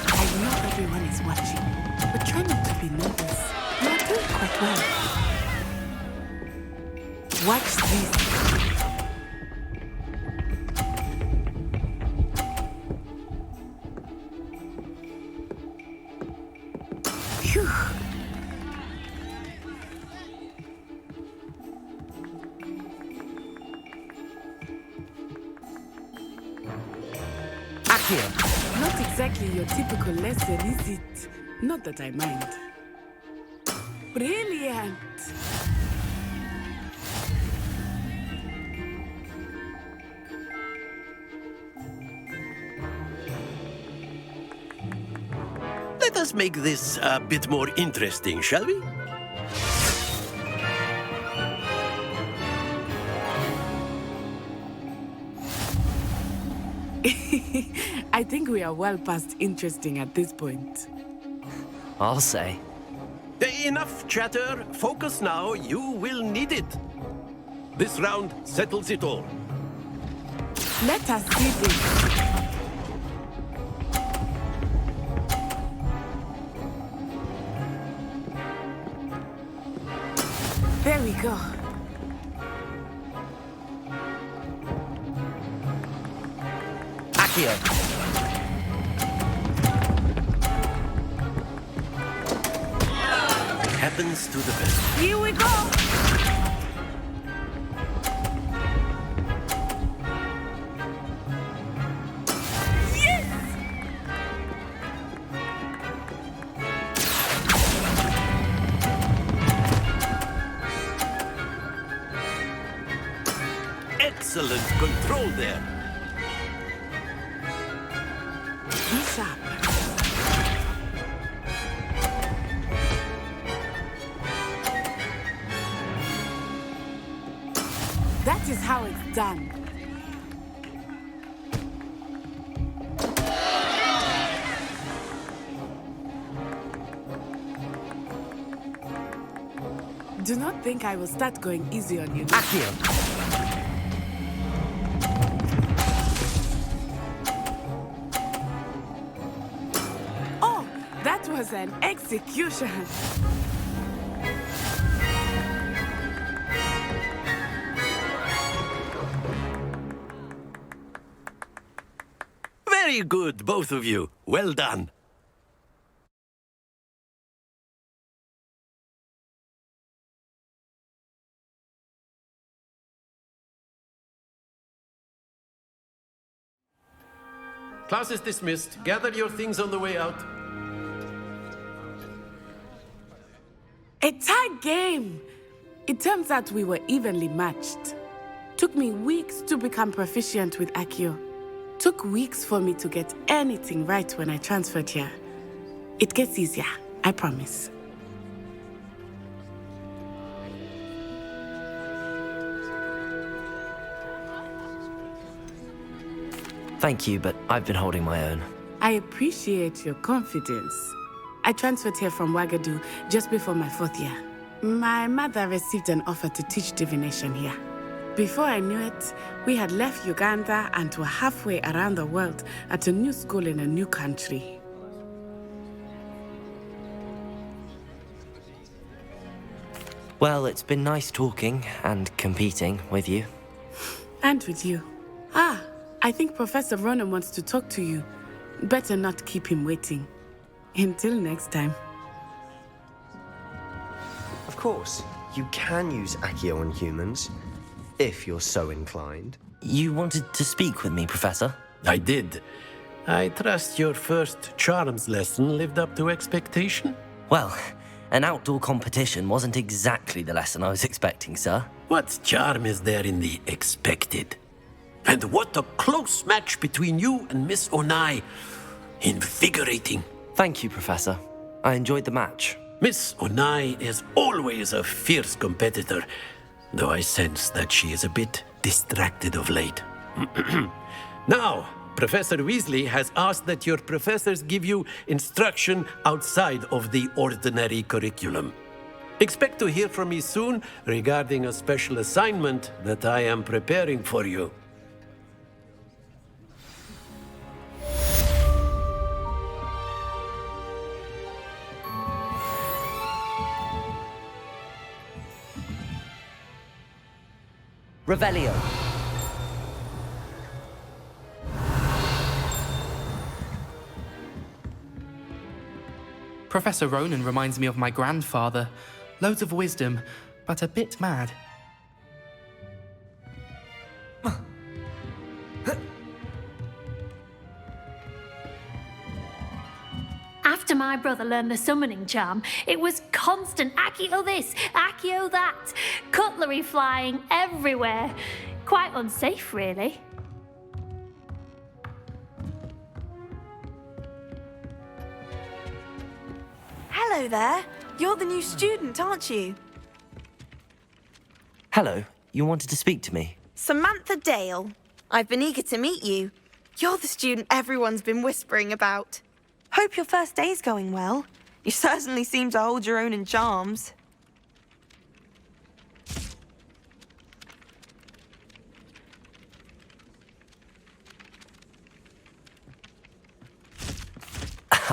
I know everyone is watching, but try not to be nervous. You are doing quite well. Watch this. Phew. Accio. Not exactly your typical lesson, is it? Not that I mind. Brilliant! Let us make this a bit more interesting, shall we? I think we are well past interesting at this point. I'll say. Enough chatter. Focus now. You will need it. This round settles it all. Let us see this. There we go. Accio. Happens to the best. Here we go. Yes! Excellent control there. Be sharp. That is how it's done. Do not think I will start going easy on you. Accio. Oh, that was an execution. Very good, both of you. Well done. Class is dismissed. Gather your things on the way out. A tight game. It turns out we were evenly matched. Took me weeks to become proficient with Accio. Took weeks for me to get anything right when I transferred here. It gets easier, I promise. Thank you, but I've been holding my own. I appreciate your confidence. I transferred here from Ouagadougou just before my 4th year. My mother received an offer to teach divination here. Before I knew it, we had left Uganda and were halfway around the world at a new school in a new country. Well, it's been nice talking and competing with you. And with you. Ah, I think Professor Ronan wants to talk to you. Better not keep him waiting. Until next time. Of course, you can use Accio on humans, if you're so inclined. You wanted to speak with me, Professor? I did. I trust your first charms lesson lived up to expectation? Well, an outdoor competition wasn't exactly the lesson I was expecting, sir. What charm is there in the expected? And what a close match between you and Miss Onai. Invigorating. Thank you, Professor. I enjoyed the match. Miss Onai is always a fierce competitor, though I sense that she is a bit distracted of late. Now, Professor Weasley has asked that your professors give you instruction outside of the ordinary curriculum. Expect to hear from me soon regarding a special assignment that I am preparing for you. Revelio. Professor Ronan reminds me of my grandfather. Loads of wisdom, but a bit mad. After my brother learned the summoning charm, it was constant Accio this, Accio that, cutlery flying everywhere. Quite unsafe, really. Hello there. You're the new student, aren't you? Hello, you wanted to speak to me? Samantha Dale. I've been eager to meet you. You're the student everyone's been whispering about. Hope your first day's going well. You certainly seem to hold your own in charms.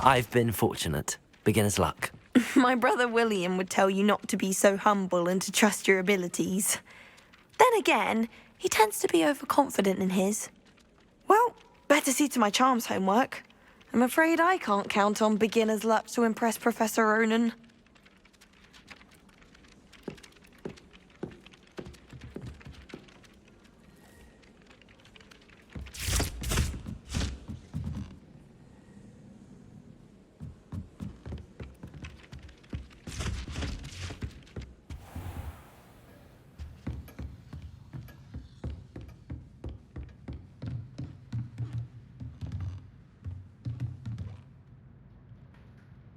I've been fortunate. Beginner's luck. My brother William would tell you not to be so humble and to trust your abilities. Then again, he tends to be overconfident in his. Well, better see to my charms homework. I'm afraid I can't count on beginner's luck to impress Professor Ronan.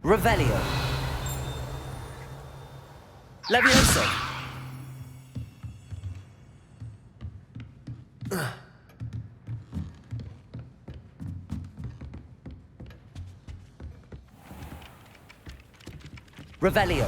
Revelio. Levioso. Revelio.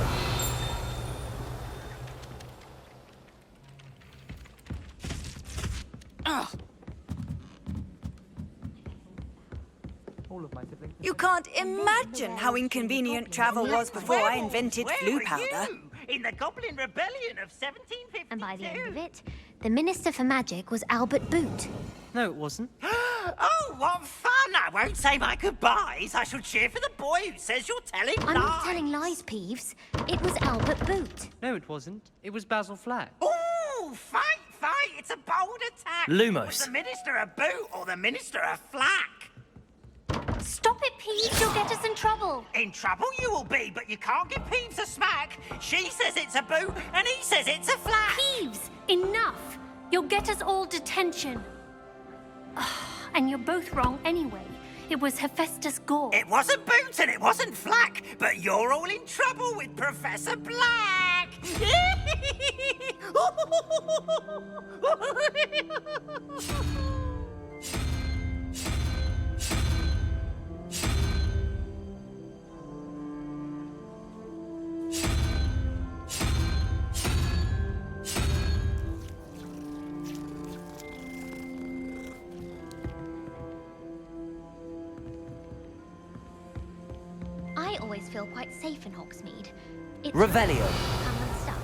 You can't imagine how inconvenient travel was before I invented flu powder. In the Goblin Rebellion of 1752. And by the end of it, the Minister for Magic was Albert Boot. No, it wasn't. Oh, what fun! I won't say my goodbyes. I shall cheer for the boy who says you're telling lies. I'm not telling lies, Peeves. It was Albert Boot. No, it wasn't. It was Basil Flack. Oh, fight! It's a bold attack. Lumos. Was the Minister a boot or the Minister a flack? Stop it, Peeves. You'll get us in trouble. In trouble you will be, but you can't give Peeves a smack. She says it's a boot, and he says it's a flack. Peeves, enough. You'll get us all detention. And you're both wrong anyway. It was Hephaestus Gore. It wasn't boot and it wasn't flack, but you're all in trouble with Professor Black. I always feel quite safe in Hogsmeade. It's Revelio. I'm unstuck.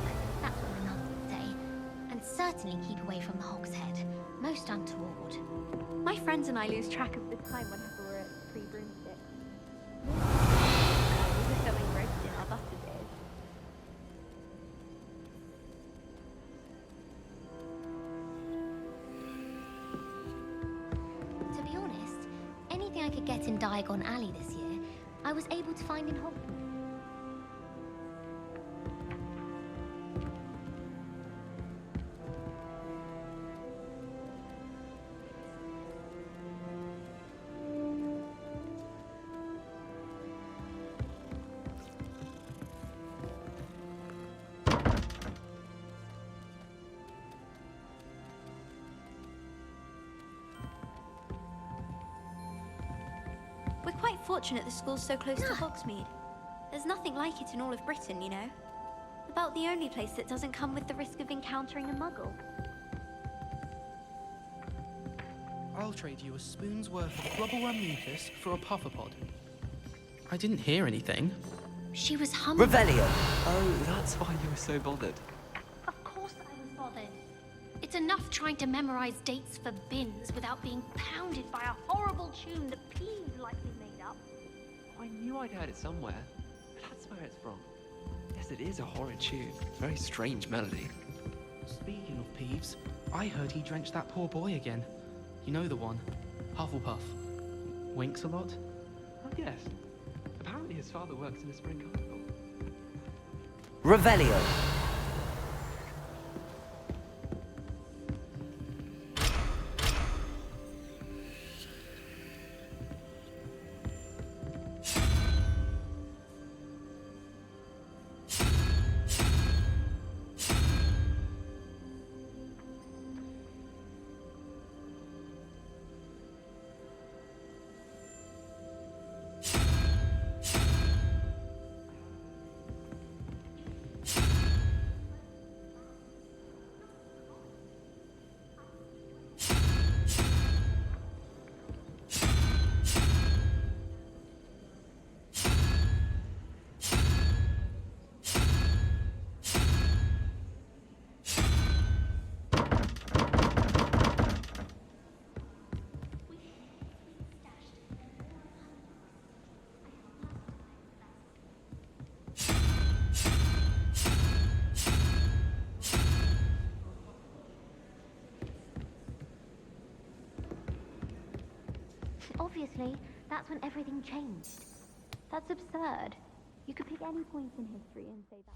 certainly keep away from the Hog's Head. Most untoward. My friends and I lose track of the time whenever we're at Three Broomsticks. We were so engrossed in our butter days. To be honest, anything I could get in Diagon Alley this year, I was able to find in Hogwarts. We're quite fortunate the school's so close to Hogsmeade. There's nothing like it in all of Britain, you know. About the only place that doesn't come with the risk of encountering a muggle. I'll trade you a spoon's worth of flubberworm mucus for a pufferpod. I didn't hear anything. She was humming. Revelio! Oh, that's why you were so bothered. Of course I was bothered. It's enough trying to memorize dates for bins without being pounded by a horrible tune that Peeves likely made up. I knew I'd heard it somewhere. That's where it's from. Yes, it is a horrid tune. Very strange melody. Speaking of Peeves, I heard he drenched that poor boy again. You know the one. Hufflepuff. Winks a lot? Oh, yes. Apparently his father works in a spring carnival. Revelio! Obviously, that's when everything changed. That's absurd. You could pick any point in history and say that.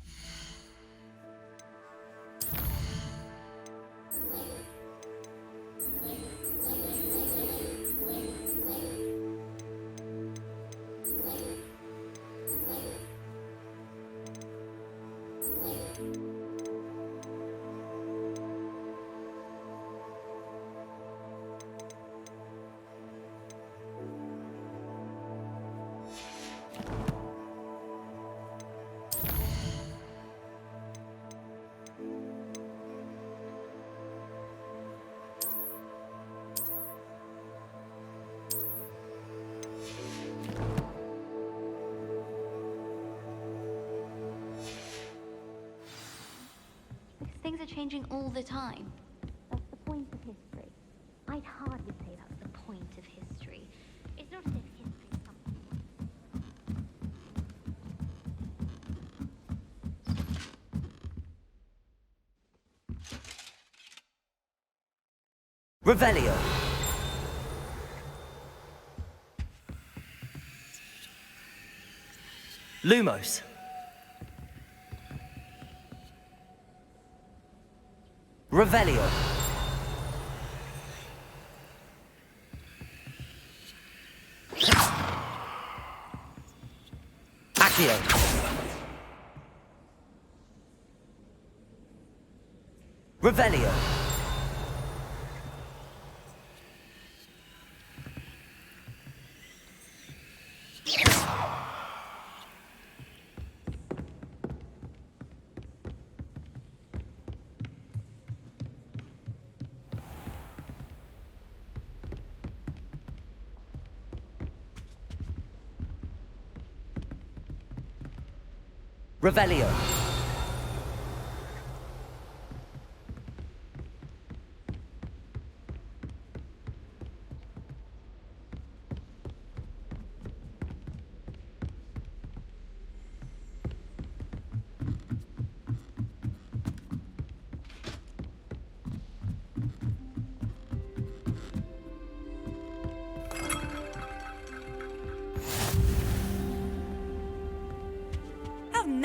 Things are changing all the time. That's the point of history. I'd hardly say that's the point of history. It's not as if history's something. Revelio! Lumos! Revelio! Accio! Revelio! Revelio!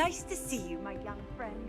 Nice to see you, my young friend.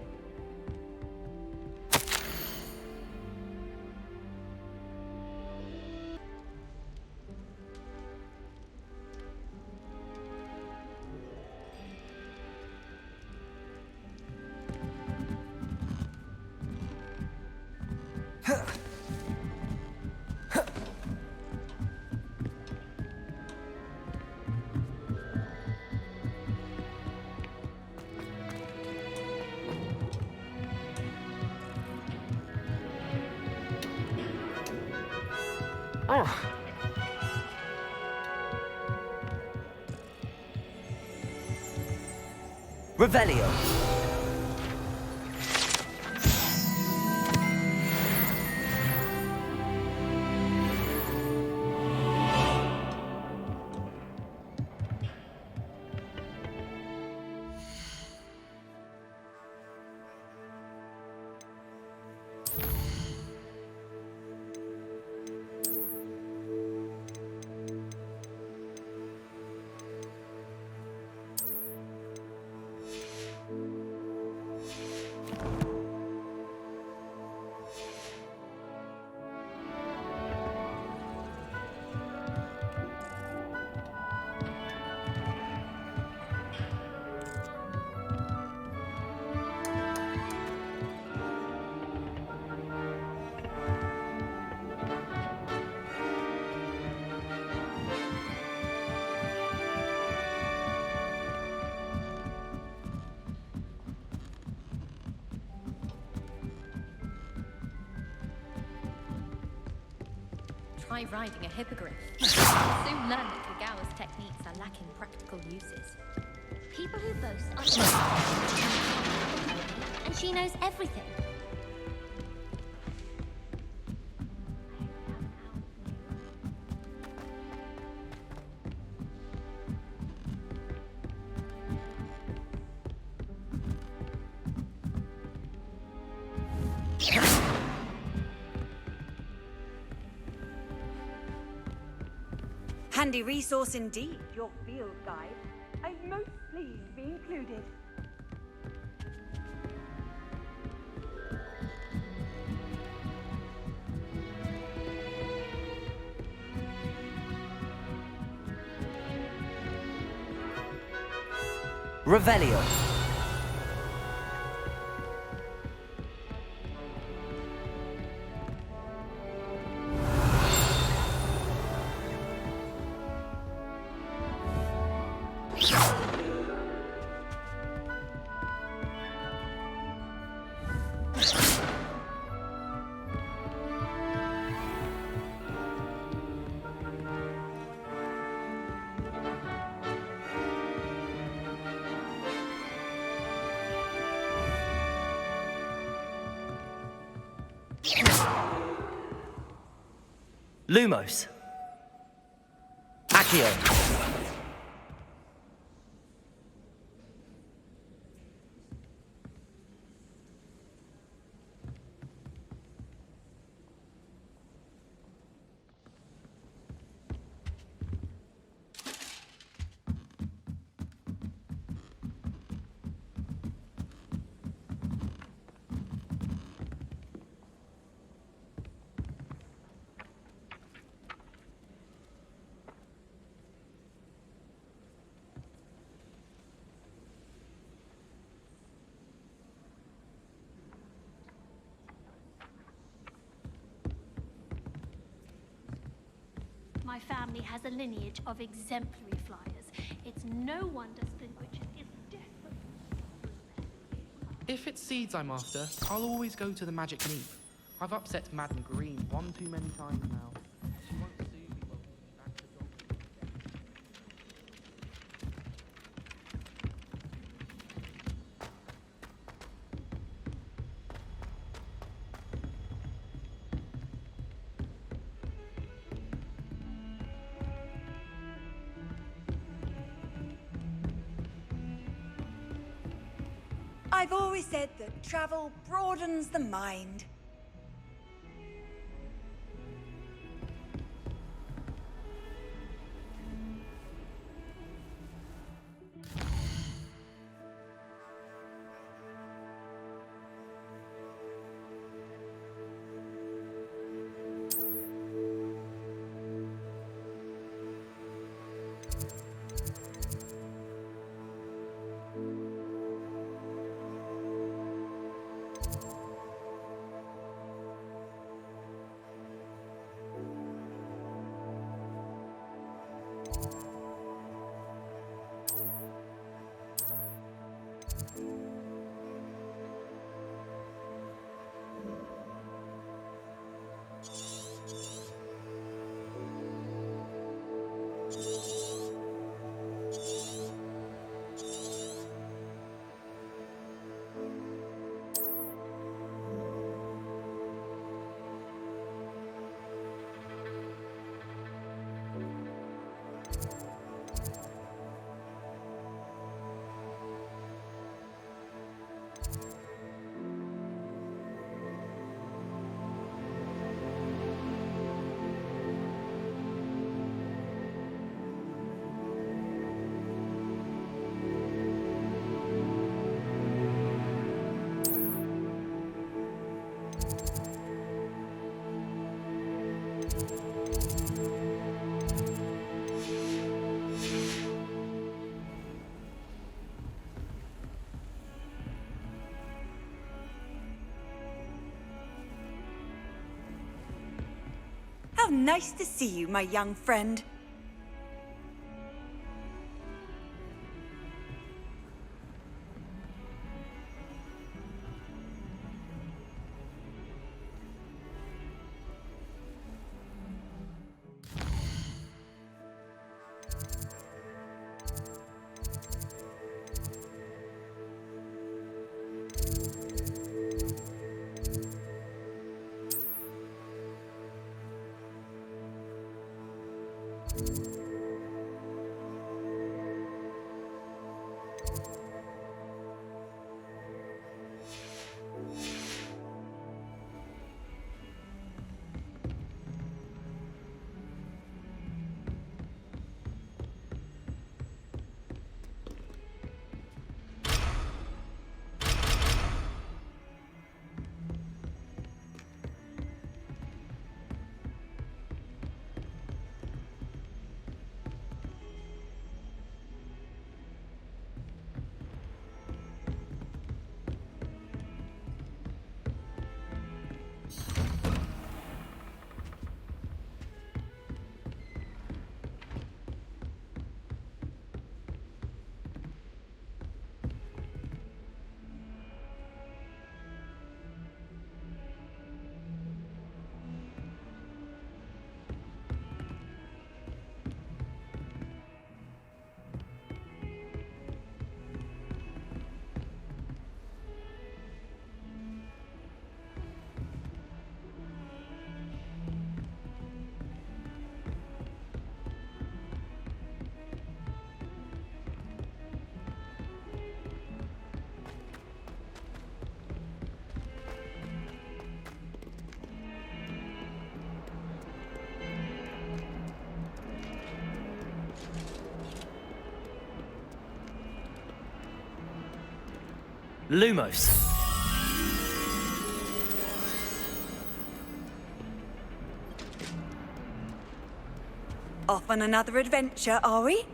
Revelio. Try riding a hippogriff. You'll soon learn that Kagawa's techniques are lacking practical uses. People who boast are and she knows everything. Handy resource indeed, your field guide. I'm most pleased to be included. Revelio. Lumos. Accio. My family has a lineage of exemplary flyers. It's no wonder Slinkwitch is desperate. If it's seeds I'm after, I'll always go to the magic leap. I've upset Madam Green one too many times now. She won't soon be welcoming me back to Dog. I've always said that travel broadens the mind. nice to see you, my young friend. Lumos. Off on another adventure, are we?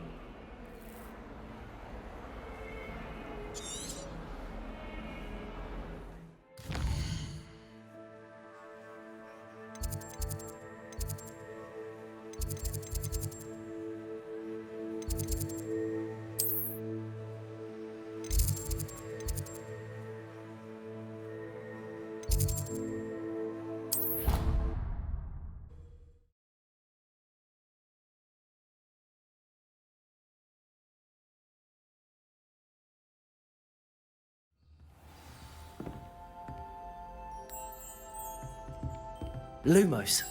Lumos.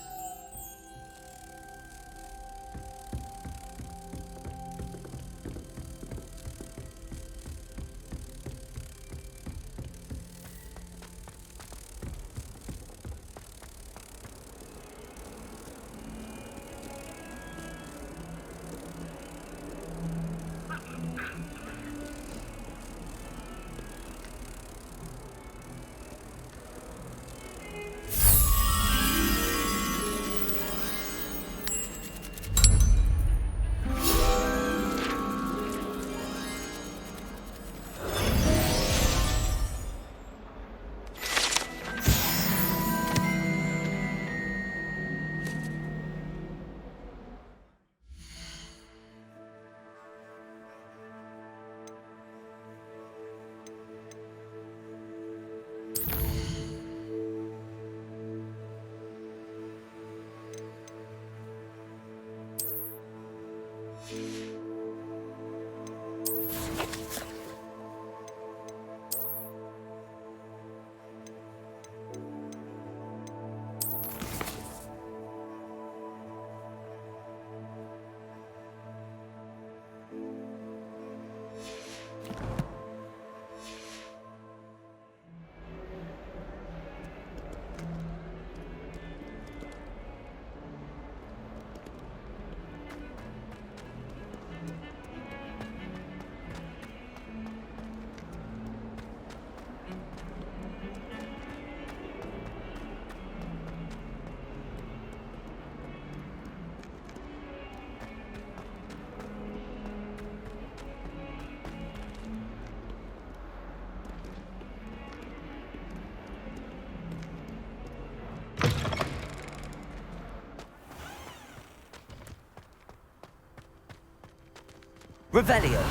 Revelio.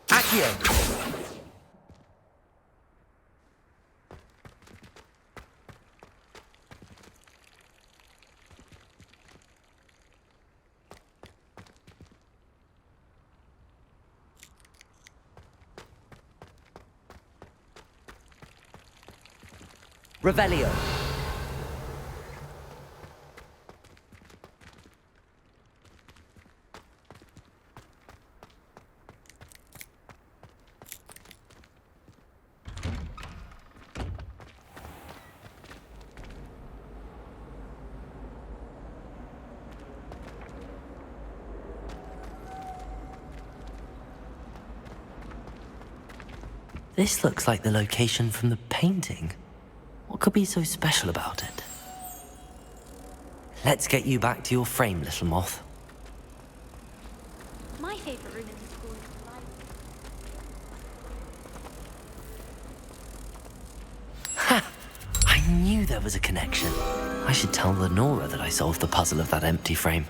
Accio. Revelio. This looks like the location from the painting. What could be so special about it? Let's get you back to your frame, little moth. My favourite room in the school is the library. Ha! I knew there was a connection. I should tell Lenora that I solved the puzzle of that empty frame.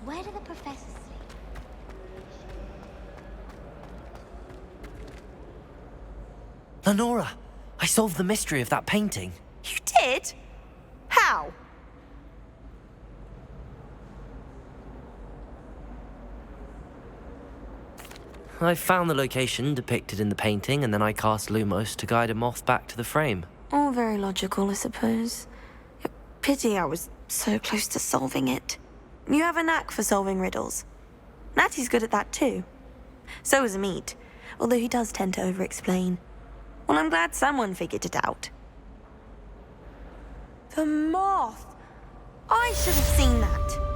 Where do the professors sleep? Lenora, I solved the mystery of that painting. You did? How? I found the location depicted in the painting, and then I cast Lumos to guide a moth back to the frame. All very logical, I suppose. Pity I was so close to solving it. You have a knack for solving riddles. Natty's good at that too. So is Meat, although he does tend to over-explain. Well, I'm glad someone figured it out. The moth! I should have seen that.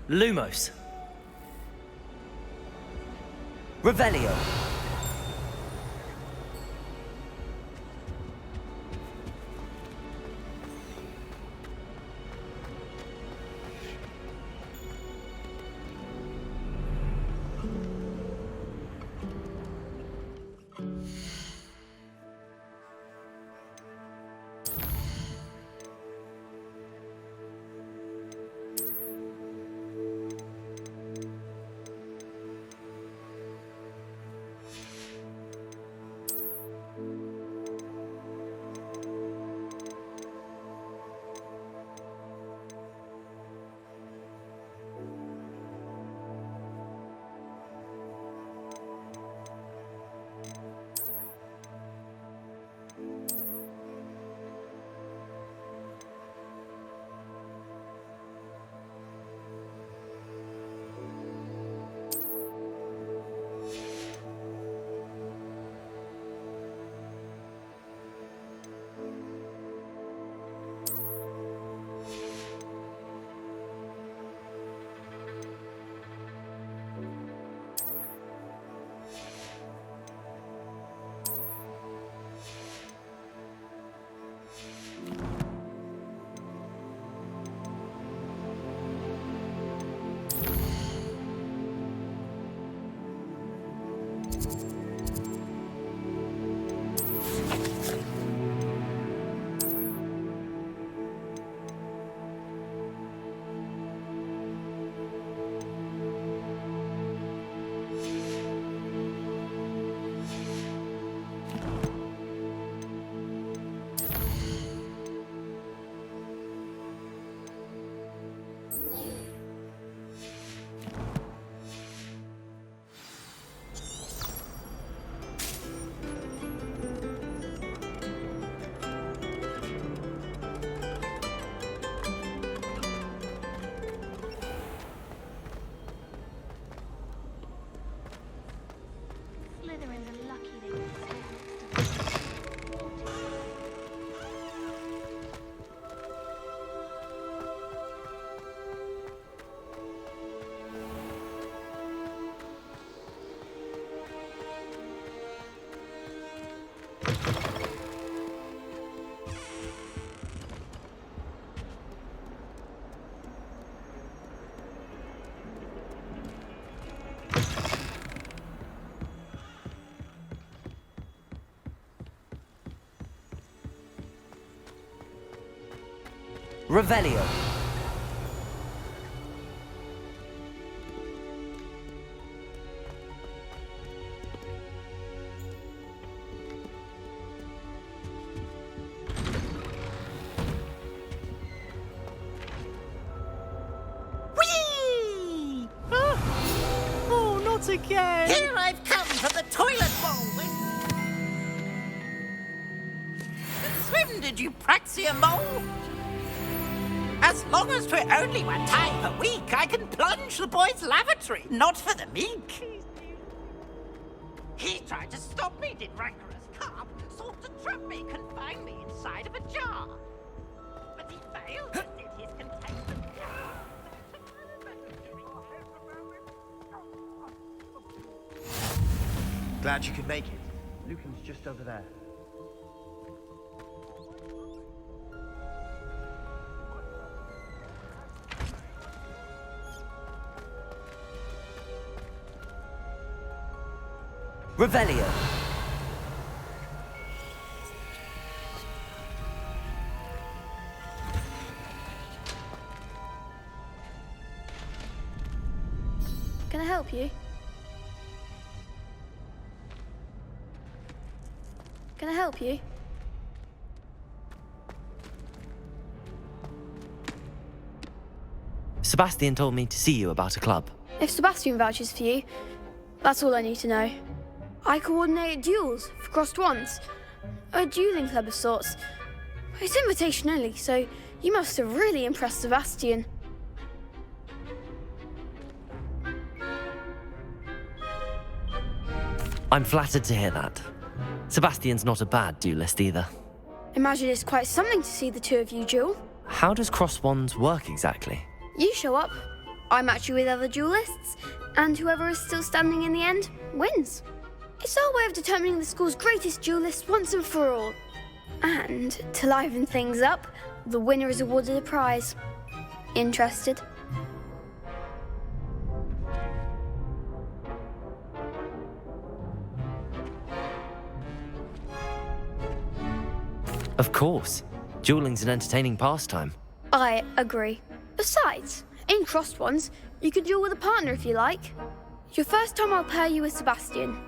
Lumos. Revelio. Revelio. Whee! Oh, not again! Here I've come for the toilet bowl. Swim, did you praxia mole? As long as 'twere only one time per week, I can plunge the boy's lavatory, not for the meek. He tried to stop me, did rancorous carp, sought to trap me, confine me inside of a jar. But he failed, as did his containment jar. Glad you could make it. Lucan's just over there. Revelio. Can I help you? Can I help you? Sebastian told me to see you about a club. If Sebastian vouches for you, that's all I need to know. I coordinate duels for crossed wands. A dueling club of sorts. It's invitation only, so you must have really impressed Sebastian. I'm flattered to hear that. Sebastian's not a bad duelist either. Imagine it's quite something to see the two of you duel. How does cross wands work exactly? You show up, I match you with other duelists, and whoever is still standing in the end wins. It's our way of determining the school's greatest duelist once and for all. And to liven things up, the winner is awarded a prize. Interested? Of course. Dueling's an entertaining pastime. I agree. Besides, in crossed ones, you could duel with a partner if you like. Your first time I'll pair you with Sebastian.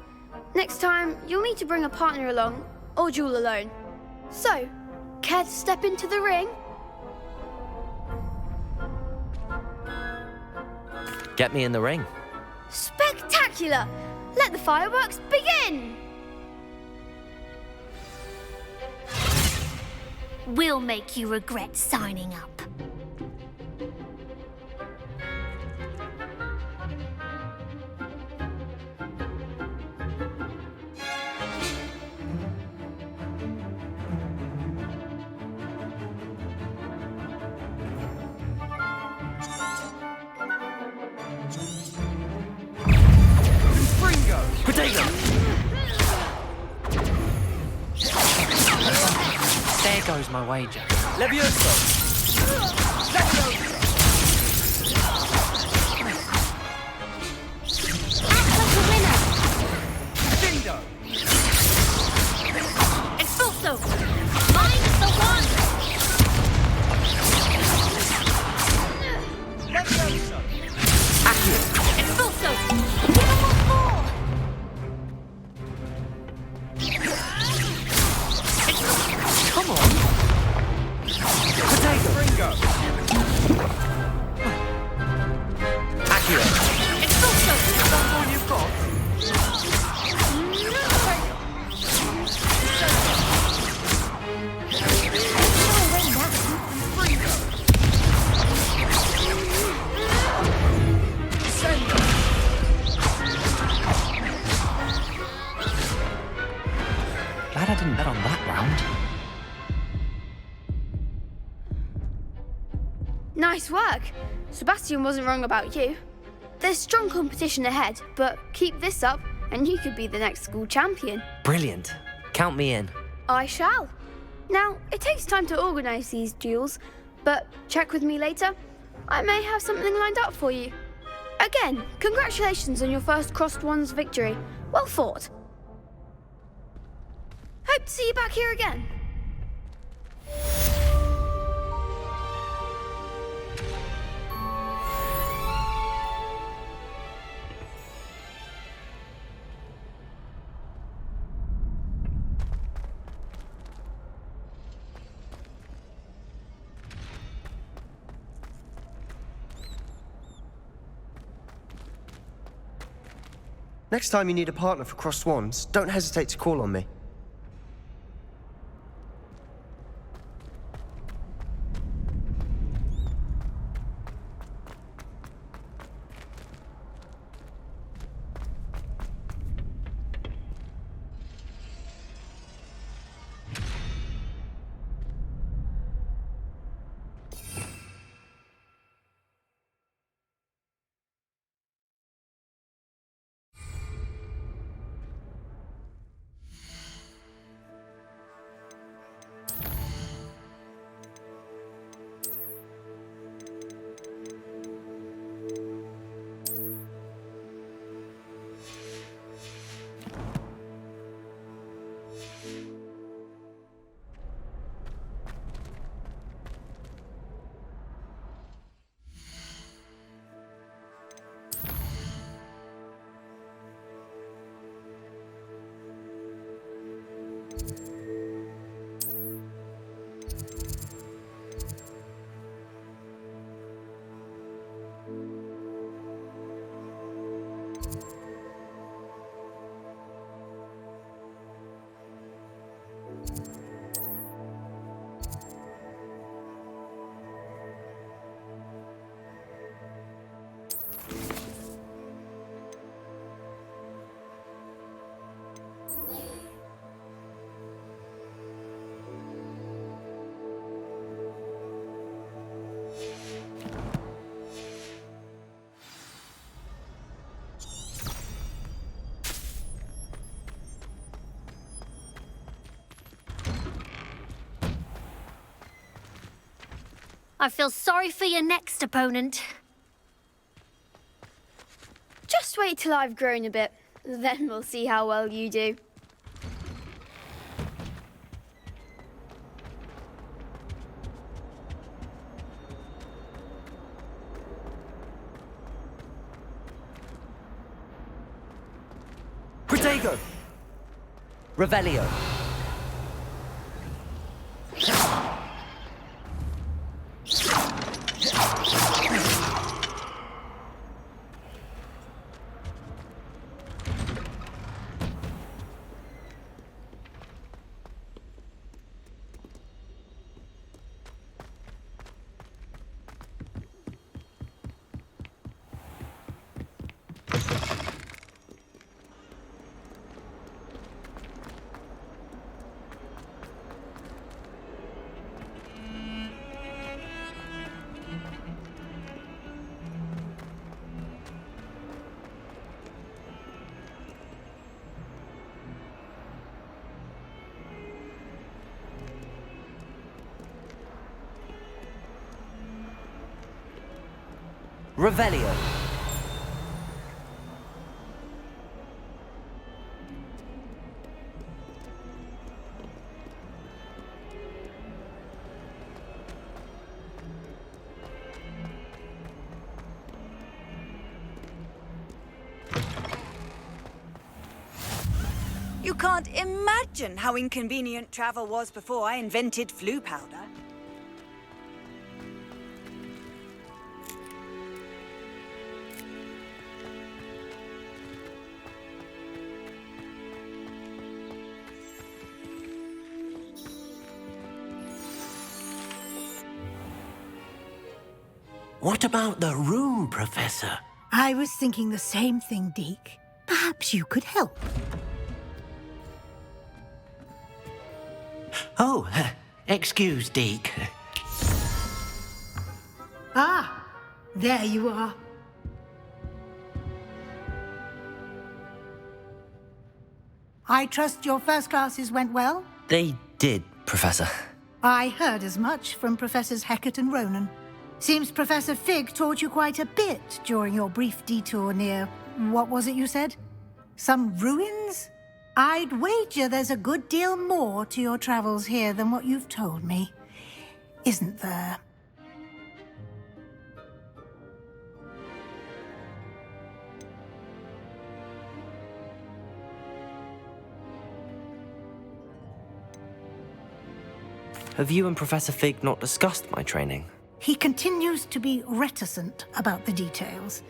Next time, you'll need to bring a partner along, or duel alone. So, care to step into the ring? Get me in the ring. Spectacular! Let the fireworks begin! We'll make you regret signing up. Potato! There goes my wager. Levioso! Act like a winner! Dingo! Expulso! Mine's the one! Levioso! Expulso! Give him what for! Come on! Potato! Ringo! Accurate! Expulso! Is that all you've got? Glad I didn't bet on that round. Nice work. Sebastian wasn't wrong about you. There's strong competition ahead, but keep this up and you could be the next school champion. Brilliant. Count me in. I shall. Now, it takes time to organise these duels, but check with me later. I may have something lined up for you. Again, congratulations on your first crossed wands victory. Well fought. Hope to see you back here again. Next time you need a partner for Cross Swans, don't hesitate to call on me. I feel sorry for your next opponent. Just wait till I've grown a bit. Then we'll see how well you do. Protego! Revelio! Revelio. You can't imagine how inconvenient travel was before I invented flu powder. What about the room, Professor? I was thinking the same thing, Deke. Perhaps you could help. Oh, excuse, Deke. Ah, there you are. I trust your first classes went well? They did, Professor. I heard as much from Professors Hecat and Ronan. Seems Professor Fig taught you quite a bit during your brief detour near... what was it you said? Some ruins? I'd wager there's a good deal more to your travels here than what you've told me. Isn't there? Have you and Professor Fig not discussed my training? He continues to be reticent about the details.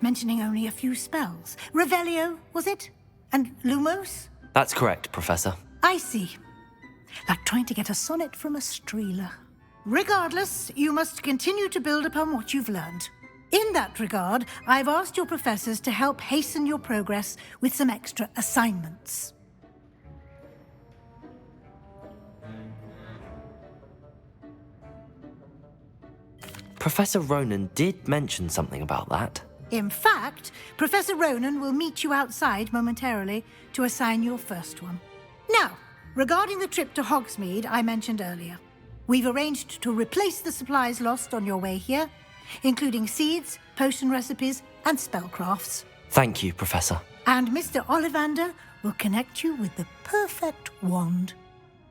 mentioning only a few spells. Revelio, was it? And Lumos? That's correct, Professor. I see. Like trying to get a sonnet from a streeler. Regardless, you must continue to build upon what you've learned. In that regard, I've asked your professors to help hasten your progress with some extra assignments. Professor Ronan did mention something about that. In fact, Professor Ronan will meet you outside momentarily to assign your first one. Now, regarding the trip to Hogsmeade I mentioned earlier, we've arranged to replace the supplies lost on your way here, including seeds, potion recipes, and spellcrafts. Thank you, Professor. And Mr. Ollivander will connect you with the perfect wand.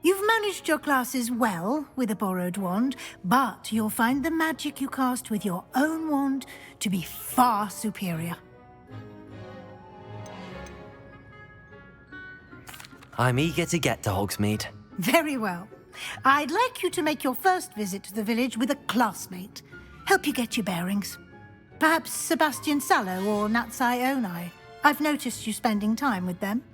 You've managed your classes well with a borrowed wand, but you'll find the magic you cast with your own wand to be far superior. I'm eager to get to Hogsmeade. Very well. I'd like you to make your first visit to the village with a classmate. Help you get your bearings. Perhaps Sebastian Sallow or Natsai Onai. I've noticed you spending time with them.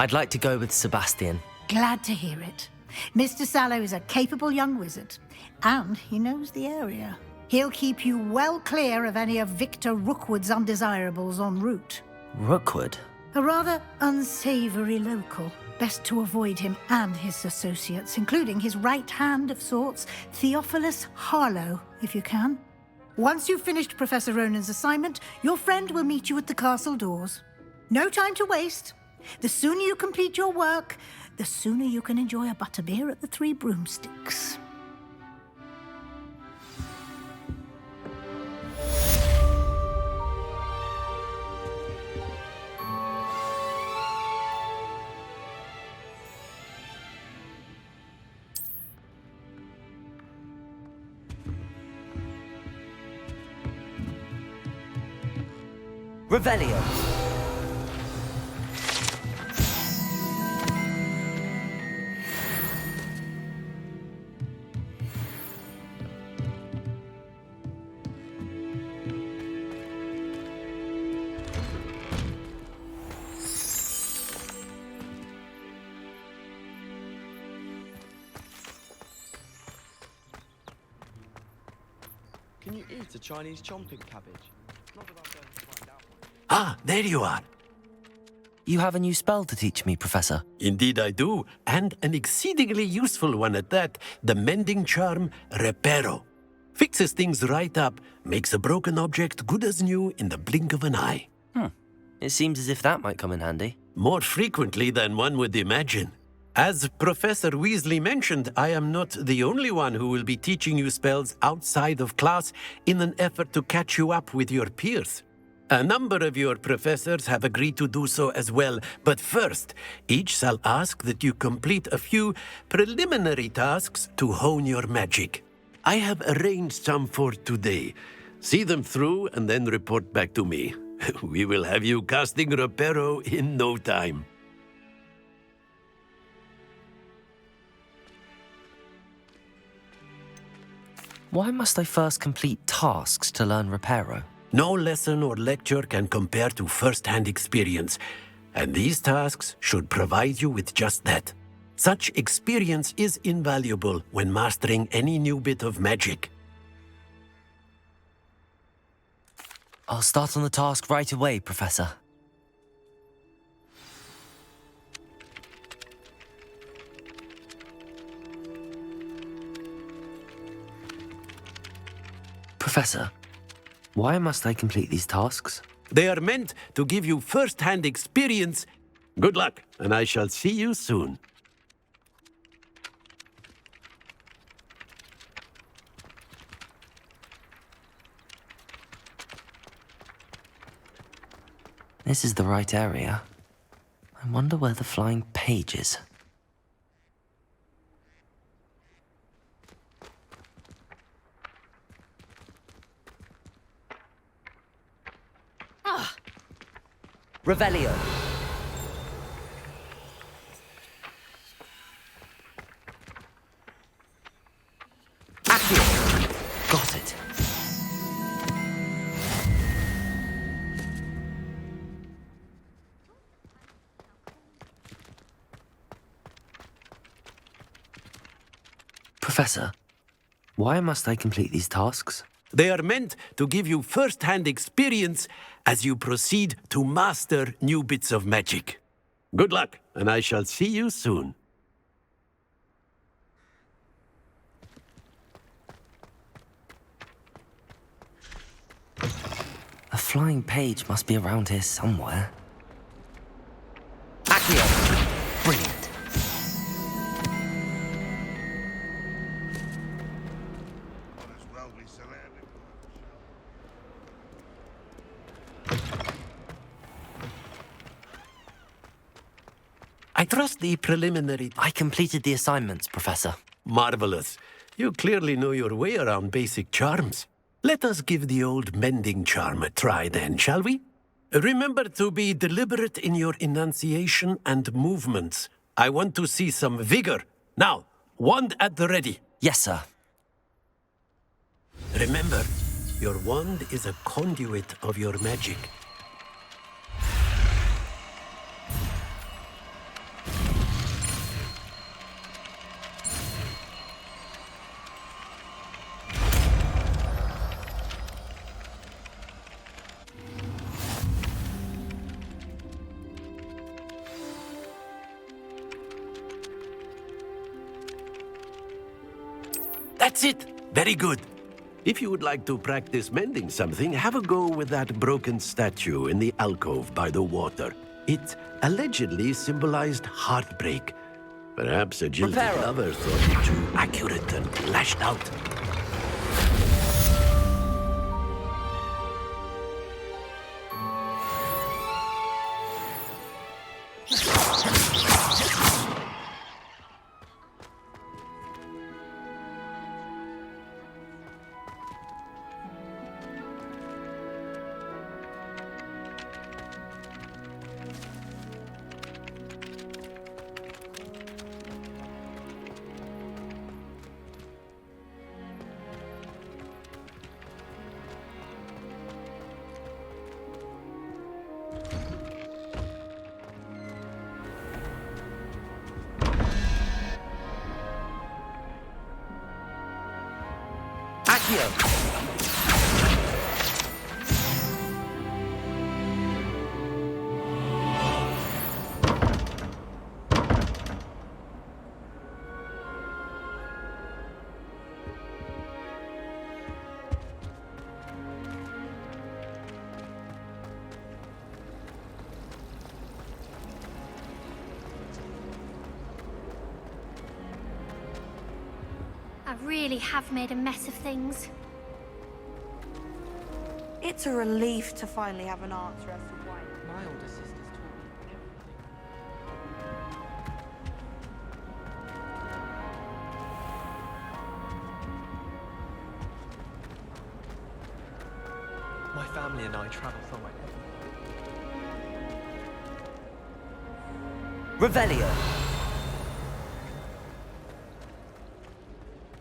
I'd like to go with Sebastian. Glad to hear it. Mr. Sallow is a capable young wizard, and he knows the area. He'll keep you well clear of any of Victor Rookwood's undesirables en route. Rookwood? A rather unsavory local. Best to avoid him and his associates, including his right hand of sorts, Theophilus Harlow, if you can. Once you've finished Professor Ronan's assignment, your friend will meet you at the castle doors. No time to waste. The sooner you complete your work, the sooner you can enjoy a butterbeer at the Three Broomsticks. Revelio. Can you eat a Chinese chomping cabbage? Not that I'm going to find out. Ah, there you are. You have a new spell to teach me, Professor. Indeed I do, and an exceedingly useful one at that, the mending charm Reparo. Fixes things right up, makes a broken object good as new in the blink of an eye. It seems as if that might come in handy. More frequently than one would imagine. As Professor Weasley mentioned, I am not the only one who will be teaching you spells outside of class in an effort to catch you up with your peers. A number of your professors have agreed to do so as well, but first, each shall ask that you complete a few preliminary tasks to hone your magic. I have arranged some for today. See them through and then report back to me. We will have you casting Reparo in no time. Why must I first complete tasks to learn Reparo? No lesson or lecture can compare to first-hand experience, and these tasks should provide you with just that. Such experience is invaluable when mastering any new bit of magic. I'll start on the task right away, Professor. Professor, why must I complete these tasks? They are meant to give you first-hand experience. Good luck, and I shall see you soon. This is the right area. I wonder where the flying page is. Revelio. Accio. Professor, why must I complete these tasks? They are meant to give you first-hand experience as you proceed to master new bits of magic. Good luck, and I shall see you soon. A flying page must be around here somewhere. Accio! Brilliant. I trust the preliminary... I completed the assignments, Professor. Marvelous. You clearly know your way around basic charms. Let us give the old mending charm a try then, shall we? Remember to be deliberate in your enunciation and movements. I want to see some vigor. Now, wand at the ready. Yes, sir. Remember, your wand is a conduit of your magic. That's it! Very good. If you would like to practice mending something, have a go with that broken statue in the alcove by the water. It allegedly symbolized heartbreak. Perhaps a jilted lover thought it too accurate and lashed out. I really have made a mess of things. It's a relief to finally have an answer as to why. My older sister's taught me everything. My family and I travel somewhere. Revelio.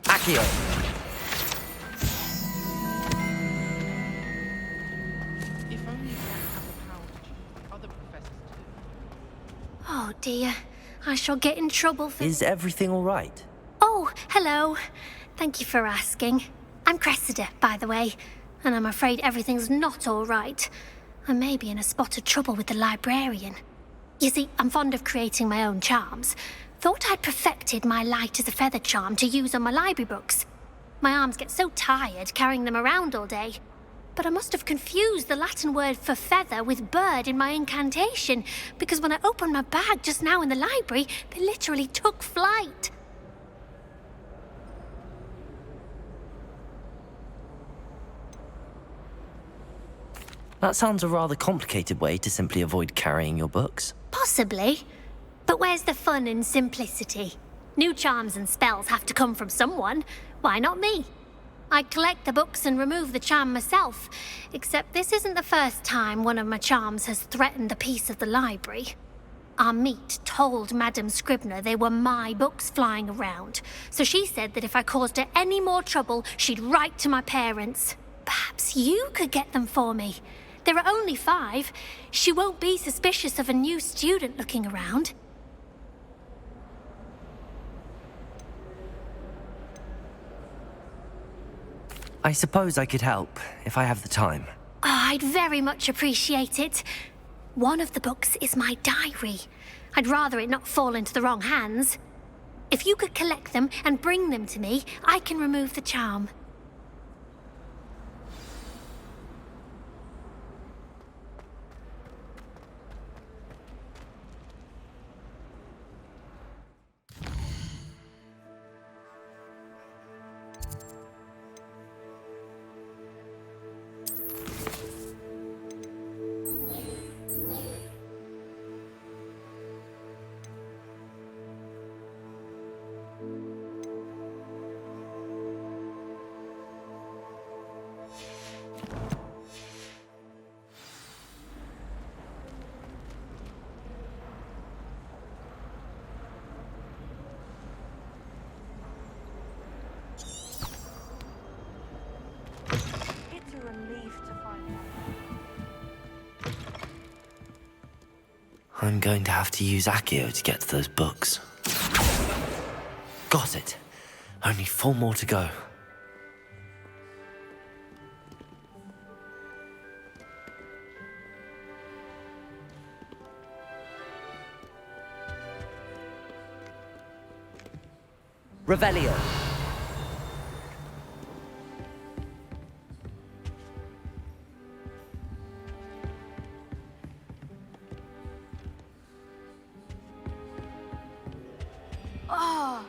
Accio. If only I had the power to choose other professors too. Oh dear, I shall get in trouble for... Is everything all right? Oh, hello. Thank you for asking. I'm Cressida, by the way, and I'm afraid everything's not all right. I may be in a spot of trouble with the librarian. You see, I'm fond of creating my own charms. Thought I'd perfected my light as a feather charm to use on my library books. My arms get so tired carrying them around all day. But I must have confused the Latin word for feather with bird in my incantation, because when I opened my bag just now in the library, they literally took flight. That sounds a rather complicated way to simply avoid carrying your books. Possibly. But where's the fun in simplicity? New charms and spells have to come from someone. Why not me? I collect the books and remove the charm myself, except this isn't the first time one of my charms has threatened the peace of the library. Our meet told Madame Scribner they were my books flying around, so she said that if I caused her any more trouble, she'd write to my parents. Perhaps you could get them for me. There are only 5. She won't be suspicious of a new student looking around. I suppose I could help, if I have the time. Oh, I'd very much appreciate it. One of the books is my diary. I'd rather it not fall into the wrong hands. If you could collect them and bring them to me, I can remove the charm. It's a relief to find out. I'm going to have to use Accio to get to those books. Got it. Only 4 more to go. Revelio. Oh.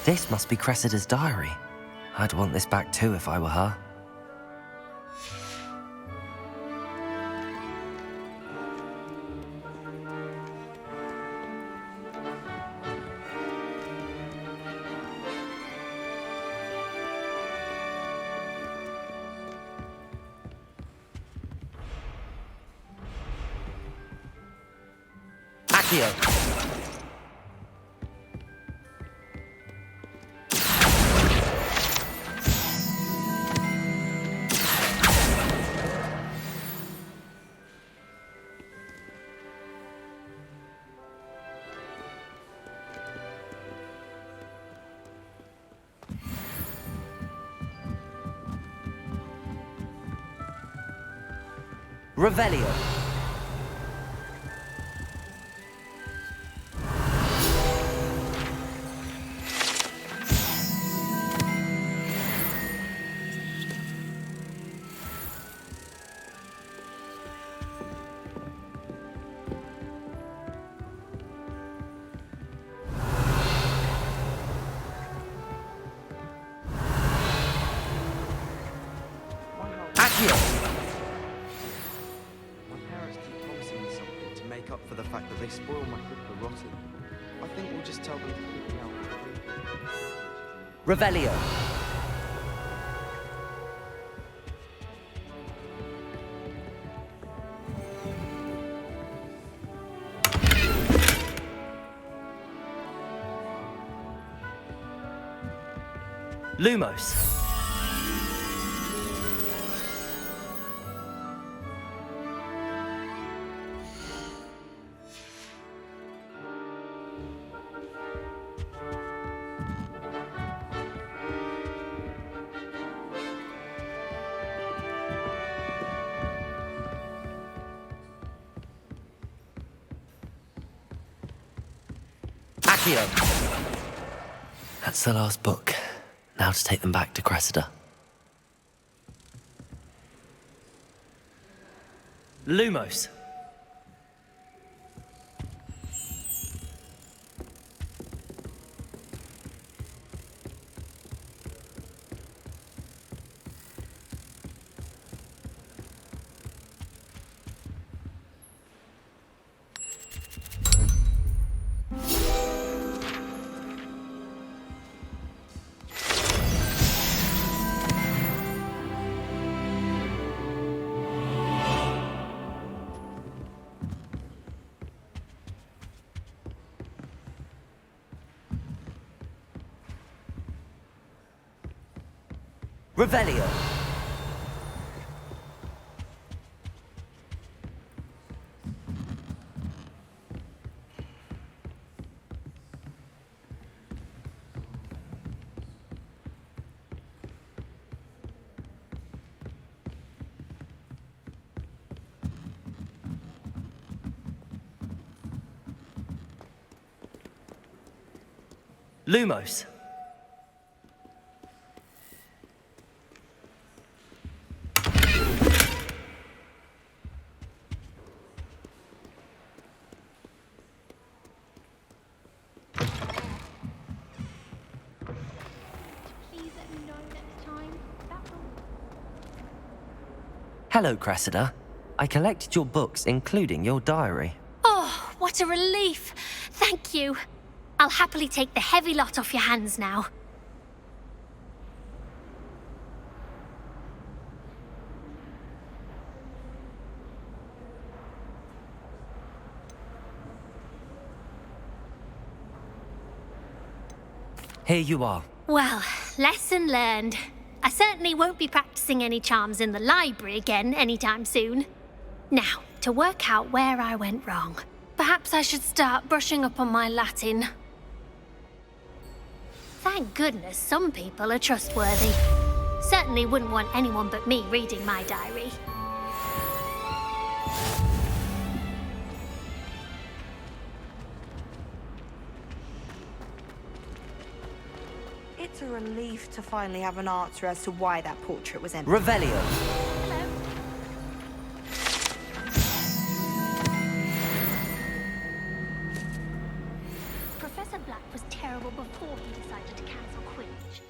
This must be Cressida's diary. I'd want this back too if I were her. Accio. Revelio. Up for the fact that they spoil my food for rotten. I think we'll just tell them to kick me out. Revelio. Lumos. That's the last book. Now to take them back to Cressida. Lumos. Revelio. Lumos. Please let me know next time. That's all. Hello, Cressida. I collected your books, including your diary. Oh, what a relief. Thank you. I'll happily take the heavy lot off your hands now. Here you are. Well, lesson learned. I certainly won't be practicing any charms in the library again anytime soon. Now, to work out where I went wrong. Perhaps I should start brushing up on my Latin. Thank goodness some people are trustworthy. Certainly wouldn't want anyone but me reading my diary. It's a relief to finally have an answer as to why that portrait was empty. Revelio. Professor Black was terrible before he decided to cancel Quidditch.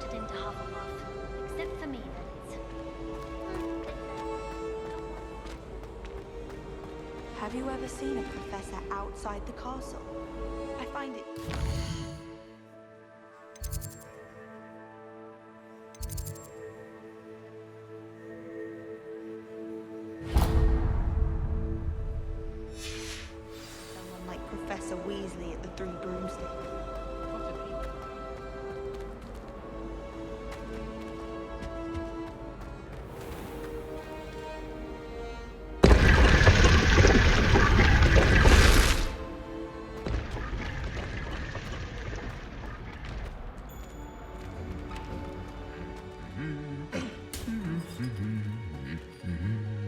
wanted into Hufflepuff. Except for me, that is. Have you ever seen a professor outside the castle? I find it... Someone like Professor Weasley at the Three Broomsticks.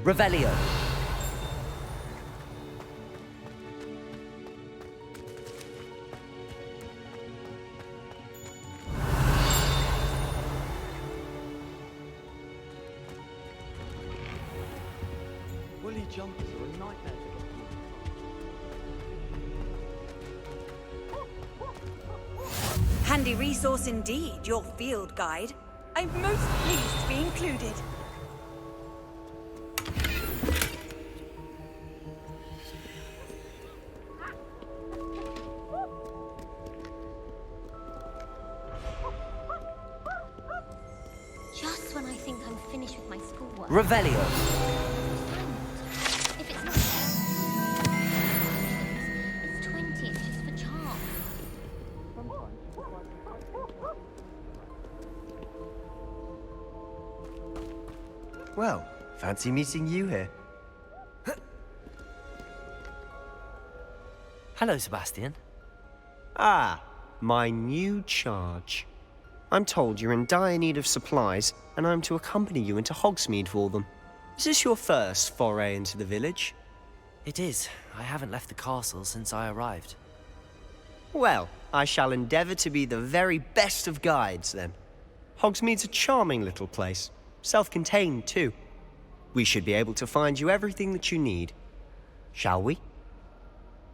Revelio. Woolly jumpers are a nightmare to get through. Handy resource indeed, your field guide. I'm most pleased to be included. Just when I think I'm finished with my schoolwork. Revelio. If it's not... It's 20, it's just for charm. Well, fancy meeting you here. Hello, Sebastian. Ah, my new charge. I'm told you're in dire need of supplies, and I'm to accompany you into Hogsmeade for them. Is this your first foray into the village? It is. I haven't left the castle since I arrived. Well, I shall endeavour to be the very best of guides, then. Hogsmeade's a charming little place. Self-contained, too. We should be able to find you everything that you need. Shall we?